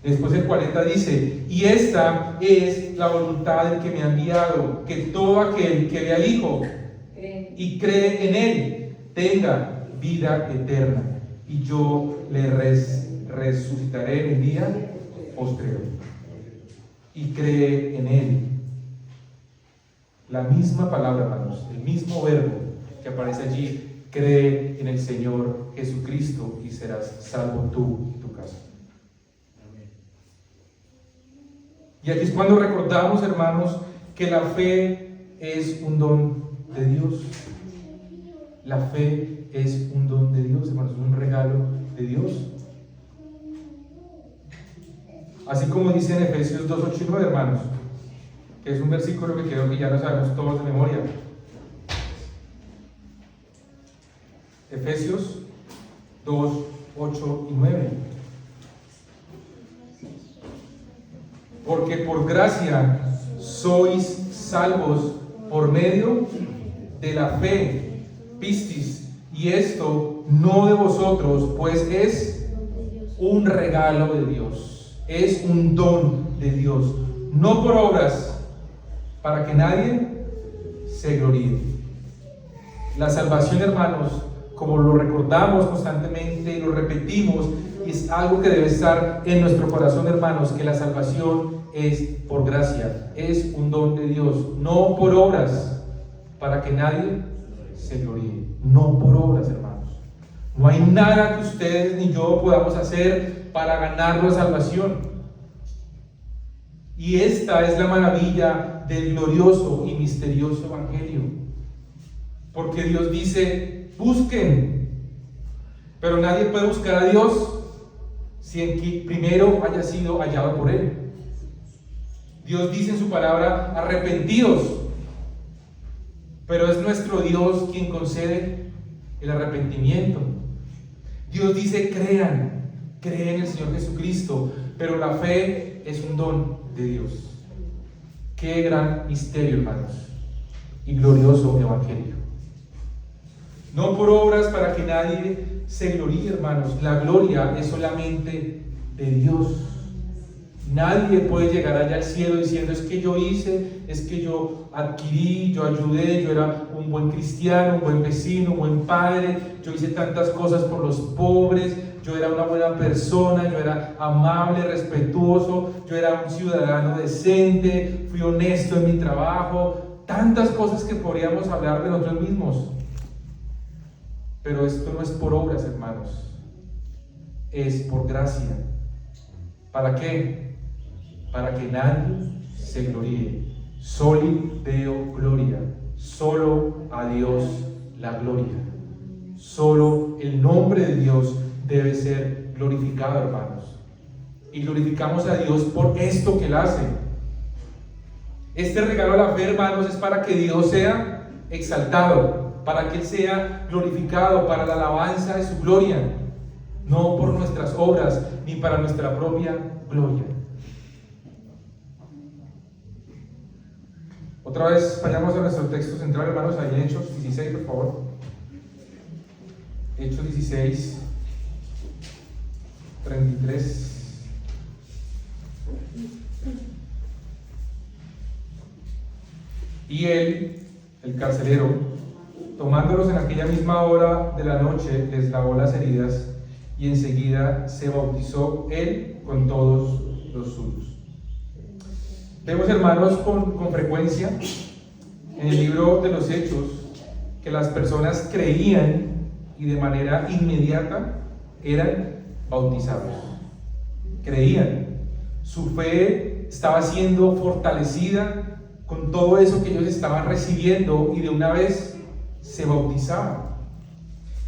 Después el 40 dice, y esta es la voluntad del que me ha enviado, que todo aquel que ve al Hijo y cree en Él tenga vida eterna, y yo le resucitaré en el día postrero. Y cree en Él. La misma palabra, hermanos, el mismo verbo que aparece allí, cree en el Señor Jesucristo y serás salvo tú y tu casa. Y aquí es cuando recordamos, hermanos, que la fe es un don de Dios. La fe es un don de Dios, hermanos, es un regalo de Dios. Así como dice en Efesios 2, 8 y 9, hermanos, que es un versículo que creo que ya lo sabemos todos de memoria. Efesios 2, 8 y 9. Porque por gracia sois salvos por medio de la fe, pistis, y esto no de vosotros, pues es un regalo de Dios. Es un don de Dios, no por obras, para que nadie se gloríe. La salvación, hermanos, como lo recordamos constantemente y lo repetimos, es algo que debe estar en nuestro corazón, hermanos, que la salvación es por gracia, es un don de Dios, no por obras, para que nadie se gloríe. No por obras, hermanos. No hay nada que ustedes ni yo podamos hacer para ganar la salvación. Y esta es la maravilla del glorioso y misterioso Evangelio. Porque Dios dice, busquen, pero nadie puede buscar a Dios sin que primero haya sido hallado por Él. Dios dice en su palabra, arrepentidos, pero es nuestro Dios quien concede el arrepentimiento. Dios dice, creen en el Señor Jesucristo, pero la fe es un don de Dios. Qué gran misterio, hermanos, y glorioso Evangelio. No por obras para que nadie se gloríe, hermanos. La gloria es solamente de Dios, Nadie puede llegar allá al cielo diciendo: es que yo hice, es que yo adquirí, yo ayudé, yo era un buen cristiano, un buen vecino, un buen padre, yo hice tantas cosas por los pobres, yo era una buena persona, yo era amable, respetuoso, yo era un ciudadano decente, fui honesto en mi trabajo. Tantas cosas que podríamos hablar de nosotros mismos. Pero esto no es por obras, hermanos, es por gracia. ¿Para qué? Para que nadie se gloríe. Soli Deo Gloria. Solo a Dios la gloria. Solo el nombre de Dios debe ser glorificado, hermanos. Y glorificamos a Dios por esto que Él hace. Este regalo a la fe, hermanos, es para que Dios sea exaltado, para que Él sea glorificado, para la alabanza de su gloria, no por nuestras obras ni para nuestra propia gloria. Otra vez vayamos a nuestro texto central, hermanos, ahí en Hechos 16, por favor. Hechos 16, 33. Y él, el carcelero, tomándolos en aquella misma hora de la noche, les lavó las heridas y enseguida se bautizó él con todos los suyos. Vemos, hermanos, con frecuencia en el libro de los Hechos que las personas creían y de manera inmediata eran bautizados. Creían. Su fe estaba siendo fortalecida con todo eso que ellos estaban recibiendo y de una vez se bautizaban.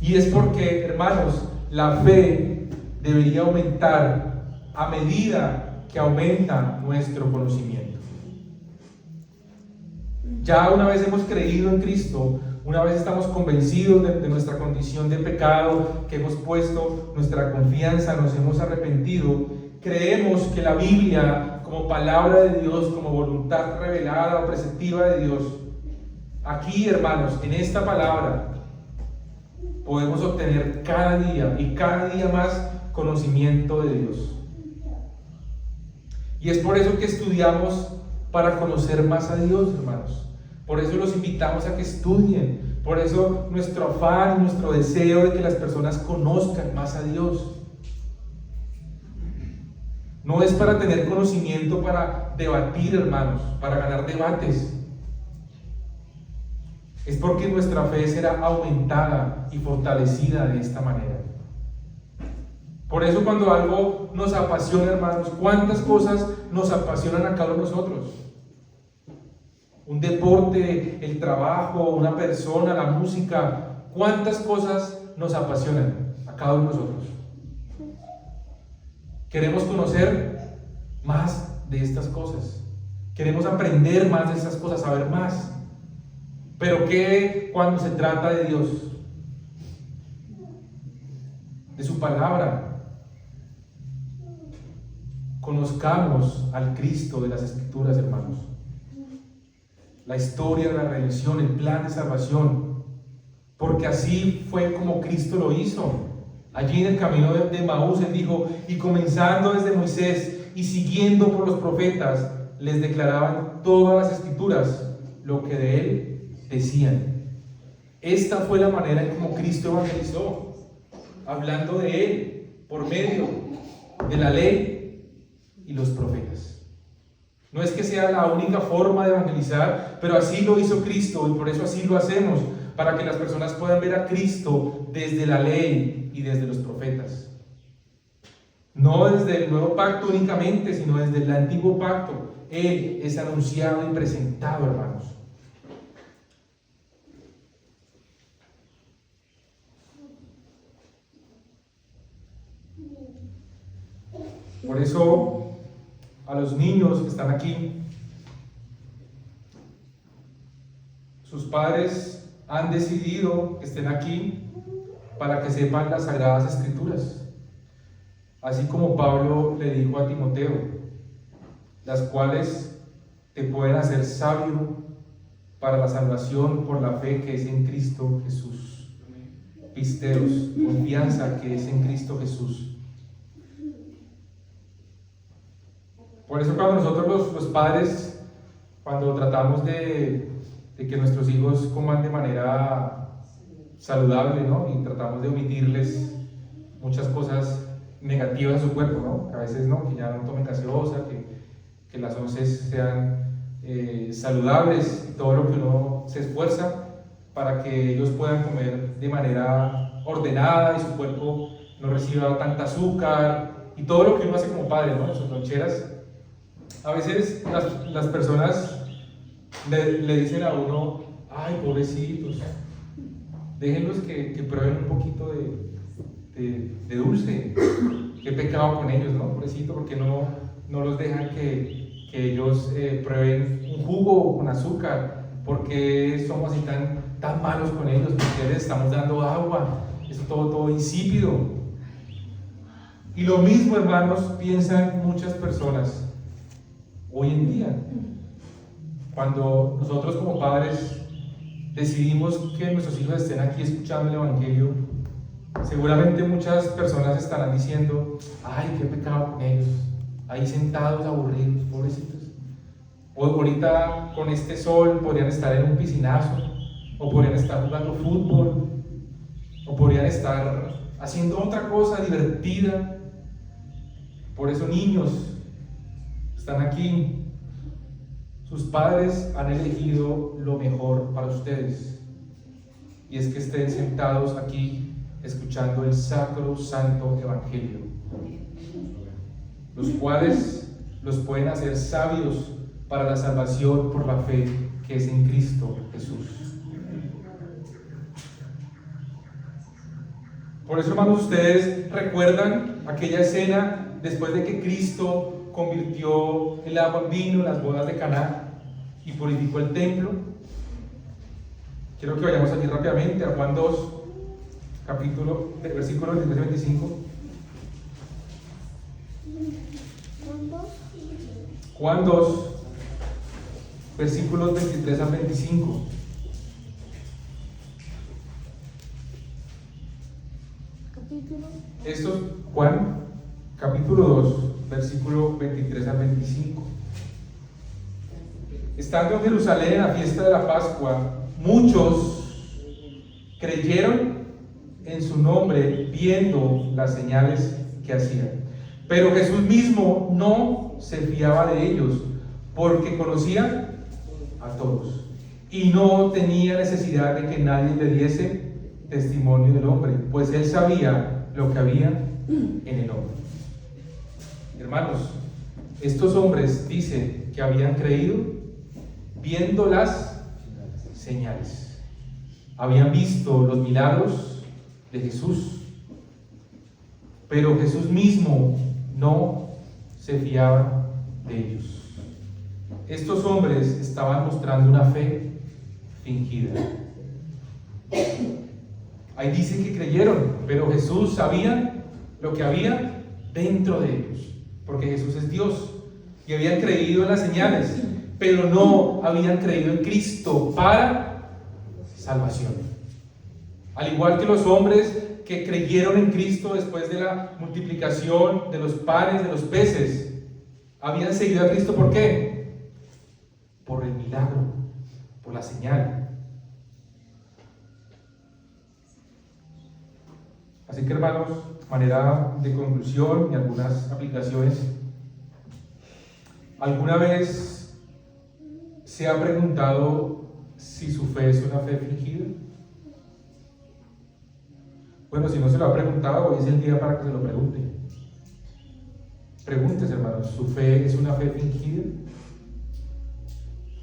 Y es porque, hermanos, la fe debería aumentar a medida que aumenta nuestro conocimiento. Ya una vez hemos creído en Cristo, una vez estamos convencidos de nuestra condición de pecado, que hemos puesto nuestra confianza, nos hemos arrepentido, creemos que la Biblia, como palabra de Dios, como voluntad revelada o preceptiva de Dios, aquí, hermanos, en esta palabra podemos obtener cada día y cada día más conocimiento de Dios. Y es por eso que estudiamos, para conocer más a Dios, hermanos. Por eso los invitamos a que estudien. Por eso nuestro afán, nuestro deseo de que las personas conozcan más a Dios. No es para tener conocimiento, para debatir, hermanos, para ganar debates. Es porque nuestra fe será aumentada y fortalecida de esta manera. Por eso cuando algo nos apasiona, hermanos, ¿cuántas cosas nos apasionan a cada uno de nosotros? Un deporte, el trabajo, una persona, la música. ¿Cuántas cosas nos apasionan a cada uno de nosotros? Queremos conocer más de estas cosas. Queremos aprender más de estas cosas, saber más. Pero ¿qué cuando se trata de Dios? De su palabra. Conozcamos al Cristo de las Escrituras, hermanos. La historia de la redención, el plan de salvación. Porque así fue como Cristo lo hizo. Allí en el camino de Maús, Él dijo: y comenzando desde Moisés y siguiendo por los profetas, les declaraban todas las Escrituras lo que de Él decían. Esta fue la manera en cómo Cristo evangelizó, hablando de Él por medio de la ley y los profetas. No es que sea la única forma de evangelizar, pero así lo hizo Cristo y por eso así lo hacemos, para que las personas puedan ver a Cristo desde la ley y desde los profetas. No desde el nuevo pacto únicamente, sino desde el antiguo pacto. Él es anunciado y presentado, hermanos. Por eso, a los niños que están aquí, sus padres han decidido que estén aquí para que sepan las Sagradas Escrituras, así como Pablo le dijo a Timoteo, las cuales te pueden hacer sabio para la salvación por la fe que es en Cristo Jesús. Pisteos, confianza que es en Cristo Jesús. Por eso cuando nosotros los padres, cuando tratamos de que nuestros hijos coman de manera saludable, ¿no? Y tratamos de omitirles muchas cosas negativas de su cuerpo, ¿no? Que a veces no, que ya no tomen gaseosa, que las onces sean saludables, y todo lo que uno se esfuerza para que ellos puedan comer de manera ordenada y su cuerpo no reciba tanta azúcar y todo lo que uno hace como padre, ¿no? En sus loncheras. A veces las personas le dicen a uno, ay, pobrecitos, déjenlos que prueben un poquito de dulce. Qué pecado con ellos, ¿no? Pobrecito, porque no los dejan que ellos prueben un jugo con azúcar, porque somos así tan malos con ellos, porque les estamos dando agua, es todo insípido. Y lo mismo, hermanos, piensan muchas personas hoy en día. Cuando nosotros como padres decidimos que nuestros hijos estén aquí escuchando el Evangelio, seguramente muchas personas estarán diciendo, ay, qué pecado con ellos, ahí sentados, aburridos, pobrecitos. O ahorita con este sol podrían estar en un piscinazo, o podrían estar jugando fútbol, o podrían estar haciendo otra cosa divertida. Por eso, niños, están aquí. Sus padres han elegido lo mejor para ustedes, y es que estén sentados aquí escuchando el sacro santo evangelio, los cuales los pueden hacer sabios para la salvación por la fe que es en Cristo Jesús. Por eso, hermanos, ustedes recuerdan aquella escena después de que Cristo convirtió el agua en vino en las bodas de Caná y purificó el templo. Quiero que vayamos allí rápidamente a Juan 2, versículos 23 y 25. Juan 2, versículos 23 al 25. Esto es Juan, capítulo 2, versículo 23 al 25. Estando en Jerusalén en la fiesta de la Pascua, muchos creyeron en su nombre viendo las señales que hacían. Pero Jesús mismo no se fiaba de ellos, porque conocía a todos y no tenía necesidad de que nadie le diese testimonio del hombre, pues él sabía lo que había en el hombre. Hermanos, estos hombres dicen que habían creído viendo las señales, habían visto los milagros de Jesús, pero Jesús mismo no se fiaba de ellos. Estos hombres estaban mostrando una fe fingida. Ahí dice que creyeron, pero Jesús sabía lo que había dentro de ellos, porque Jesús es Dios, y habían creído en las señales, pero no habían creído en Cristo para salvación. Al igual que los hombres que creyeron en Cristo después de la multiplicación de los panes, de los peces, habían seguido a Cristo. ¿Por qué? Por el milagro, por la señal. Así que, hermanos, manera de conclusión y algunas aplicaciones. ¿Alguna vez se ha preguntado si su fe es una fe fingida? Bueno, si no se lo ha preguntado, hoy es el día para que se lo pregunte. Pregúntese, hermanos, ¿su fe es una fe fingida?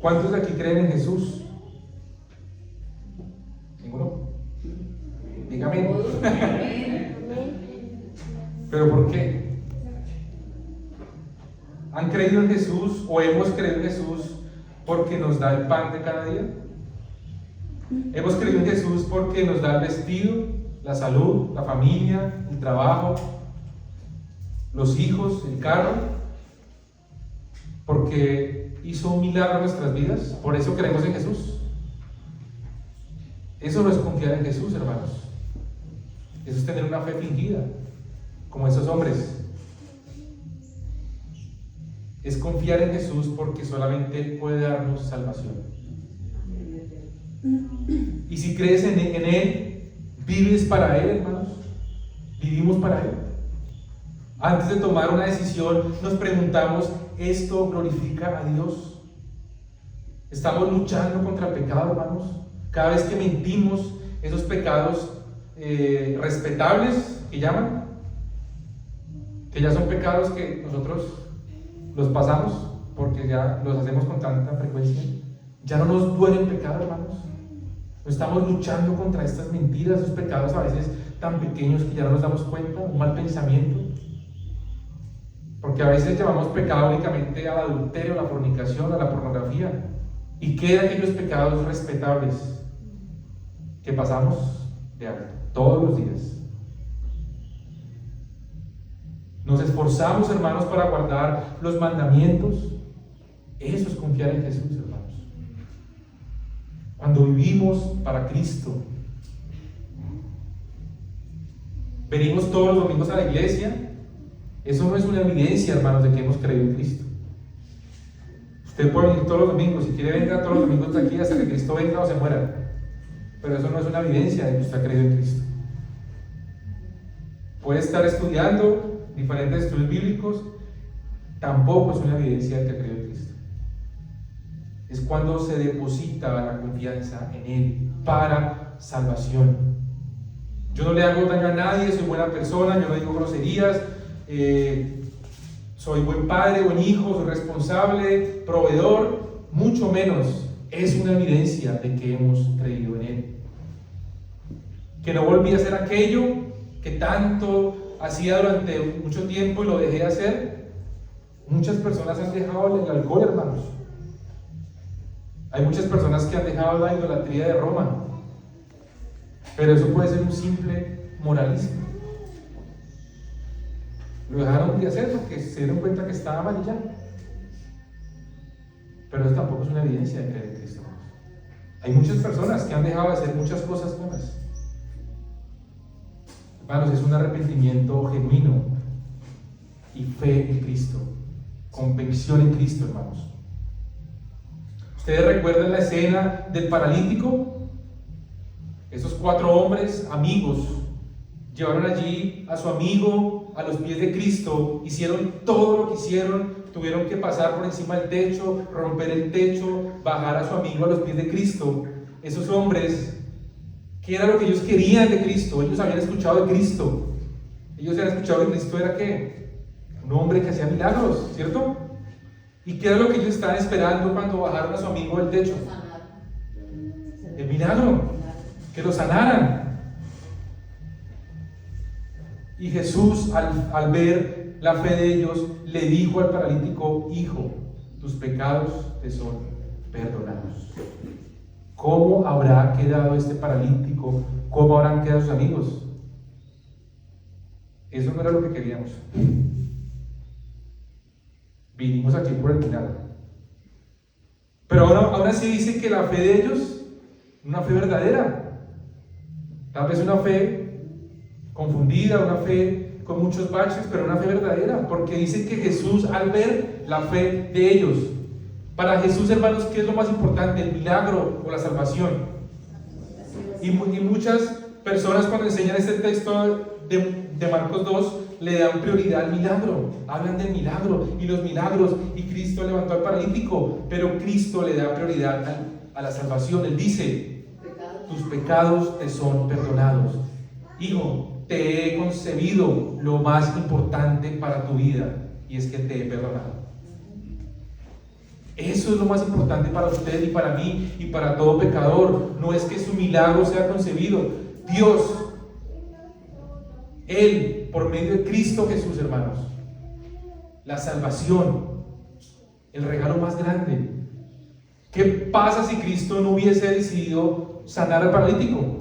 ¿Cuántos de aquí creen en Jesús? ¿Ninguno? Dígame. ¿Pero por qué? ¿Han creído en Jesús o hemos creído en Jesús porque nos da el pan de cada día? ¿Hemos creído en Jesús porque nos da el vestido, la salud, la familia, el trabajo, los hijos, el carro? Porque hizo un milagro en nuestras vidas. Por eso creemos en Jesús. Eso no es confiar en Jesús, hermanos. Eso es tener una fe fingida, como esos hombres. es confiar en Jesús porque solamente puede darnos salvación. Y si crees en Él, vives para Él, hermanos. Vivimos para Él. Antes de tomar una decisión, nos preguntamos, ¿esto glorifica a Dios? ¿Estamos luchando contra el pecado, hermanos? Cada vez que mentimos, esos pecados respetables, que llaman, que ya son pecados que nosotros los pasamos, porque ya los hacemos con tanta frecuencia, ya no nos duele el pecado, hermanos. No estamos luchando contra estas mentiras, esos pecados a veces tan pequeños que ya no nos damos cuenta, un mal pensamiento. Porque a veces llamamos pecado únicamente al adulterio, a la fornicación, a la pornografía. Y quedan aquellos pecados respetables que pasamos de alto todos los días. Nos esforzamos, hermanos, para guardar los mandamientos. Eso es confiar en Jesús, hermanos. Cuando vivimos para Cristo, venimos todos los domingos a la iglesia. Eso no es una evidencia, hermanos, de que hemos creído en Cristo. Usted puede venir todos los domingos, si quiere venga todos los domingos de aquí hasta que Cristo venga o se muera. Pero eso no es una evidencia de que usted ha creído en Cristo. Puede estar estudiando diferentes estudios bíblicos, tampoco es una evidencia de que ha creído en Cristo. Es cuando se deposita la confianza en Él para salvación. Yo no le hago daño a nadie, soy buena persona, yo no digo groserías, soy buen padre, buen hijo, soy responsable, proveedor, mucho menos es una evidencia de que hemos creído en Él. Que no volví a hacer aquello que tanto hacía durante mucho tiempo y lo dejé de hacer. Muchas personas han dejado el alcohol, hermanos. Hay muchas personas que han dejado la idolatría de Roma, pero eso puede ser un simple moralismo. Lo dejaron de hacer porque se dieron cuenta que estaba mal y ya. Pero eso tampoco es una evidencia de creer en Cristo. Hay muchas personas que han dejado de hacer muchas cosas buenas. Hermanos, es un arrepentimiento genuino y fe en Cristo, convicción en Cristo, hermanos. ¿Ustedes recuerdan la escena del paralítico? Esos 4 hombres, amigos, llevaron allí a su amigo a los pies de Cristo, hicieron todo lo que hicieron, tuvieron que pasar por encima del techo, romper el techo, bajar a su amigo a los pies de Cristo. Esos hombres, ¿qué era lo que ellos querían de Cristo? Ellos habían escuchado de Cristo. Ellos habían escuchado de Cristo, ¿era qué? Un hombre que hacía milagros, ¿cierto? ¿Y qué era lo que ellos estaban esperando cuando bajaron a su amigo del techo? El milagro, que lo sanaran. Y Jesús, al ver la fe de ellos, le dijo al paralítico: hijo, tus pecados te son perdonados. ¿Cómo habrá quedado este paralítico? ¿Cómo habrán quedado sus amigos? Eso no era lo que queríamos. Vinimos aquí por el milagro. Pero aún así dice que la fe de ellos, una fe verdadera, tal vez una fe confundida, una fe con muchos baches, pero una fe verdadera, porque dice que Jesús, al ver la fe de ellos, para Jesús, hermanos, ¿qué es lo más importante? ¿El milagro o la salvación? Y muchas personas, cuando enseñan este texto de Marcos 2, le dan prioridad al milagro, hablan del milagro y los milagros, y Cristo levantó al paralítico, pero Cristo le da prioridad a la salvación. Él dice: tus pecados te son perdonados. Hijo, te he concebido lo más importante para tu vida, y es que te he perdonado. Eso es lo más importante para usted y para mí y para todo pecador. No es que su milagro sea concebido. Dios, Él, por medio de Cristo Jesús, hermanos, la salvación, el regalo más grande. ¿Qué pasa si Cristo no hubiese decidido sanar al paralítico?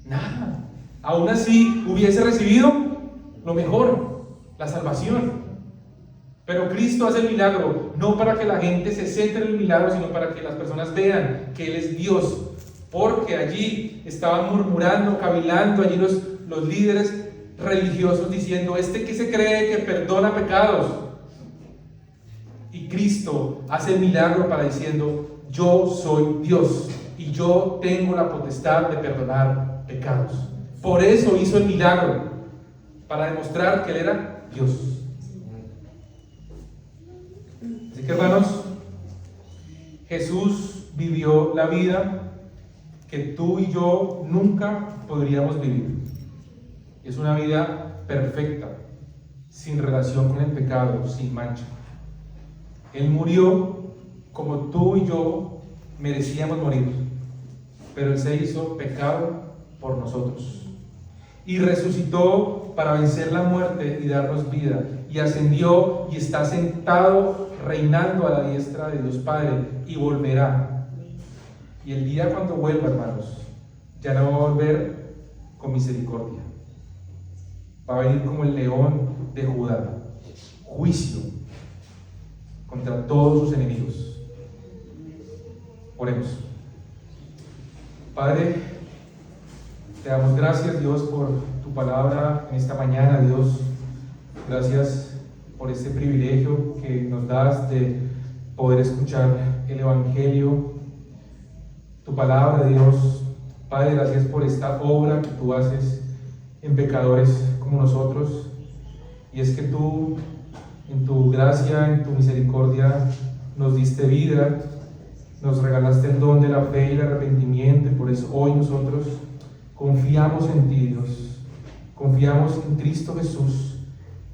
Nada. Aún así hubiese recibido lo mejor, la salvación. Pero Cristo hace el milagro no para que la gente se centre en el milagro, sino para que las personas vean que Él es Dios. Porque allí estaban murmurando, cavilando, allí los líderes religiosos diciendo: este que se cree que perdona pecados, Y Cristo hace el milagro para diciendo, yo soy Dios y yo tengo la potestad de perdonar pecados. Por eso hizo el milagro, para demostrar que Él era Dios. Así que, hermanos, Jesús vivió la vida que tú y yo nunca podríamos vivir. Es una vida perfecta, sin relación con el pecado, sin mancha. Él murió como tú y yo merecíamos morir, pero Él se hizo pecado por nosotros. Y resucitó para vencer la muerte y darnos vida. Y ascendió y está sentado reinando a la diestra de Dios Padre, y volverá. Y el día cuando vuelva, hermanos, ya no va a volver con misericordia. Va a venir como el león de Judá, juicio contra todos sus enemigos. Oremos. Padre, te damos gracias, Dios, por tu palabra en esta mañana, Dios. Gracias por este privilegio que nos das de poder escuchar el Evangelio, tu palabra, Dios. Padre, gracias por esta obra que tú haces en pecadores como nosotros. Y es que tú, en tu gracia, en tu misericordia, nos diste vida, nos regalaste el don de la fe y el arrepentimiento, y por eso hoy nosotros confiamos en ti, Dios. Confiamos en Cristo Jesús,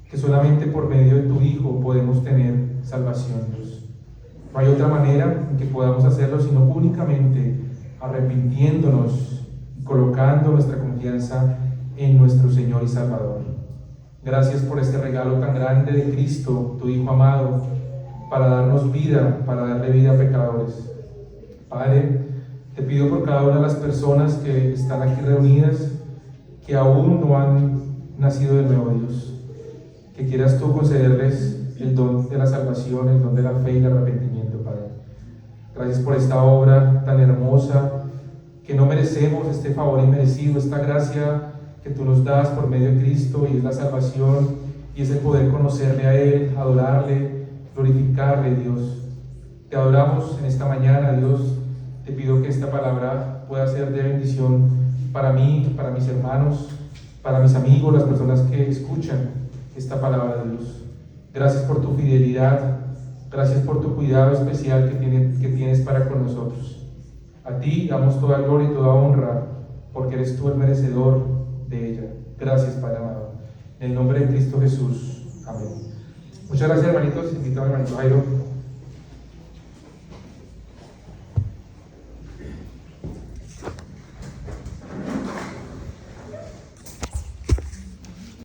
que solamente por medio de tu Hijo podemos tener salvación, Dios. No hay otra manera en que podamos hacerlo sino únicamente arrepintiéndonos y colocando nuestra confianza en nuestro Señor y Salvador. Gracias por este regalo tan grande de Cristo, tu Hijo amado, para darnos vida, para darle vida a pecadores. Padre, te pido por cada una de las personas que están aquí reunidas, que aún no han nacido de nuevo, Dios, que quieras tú concederles el don de la salvación, el don de la fe y el arrepentimiento, Padre. Gracias por esta obra tan hermosa, que no merecemos, este favor inmerecido, esta gracia que tú nos das por medio de Cristo, y es la salvación, y es el poder conocerle a Él, adorarle, glorificarle, Dios. Te adoramos en esta mañana, Dios. Te pido que esta palabra pueda ser de bendición para mí, para mis hermanos, para mis amigos, las personas que escuchan esta palabra de Dios. Gracias por tu fidelidad, gracias por tu cuidado especial que tienes para con nosotros. A ti damos toda gloria y toda honra, porque eres tú el merecedor de ella. Gracias, Padre amado. En el nombre de Cristo Jesús. Amén. Muchas gracias, hermanitos. Invito al hermanito Jairo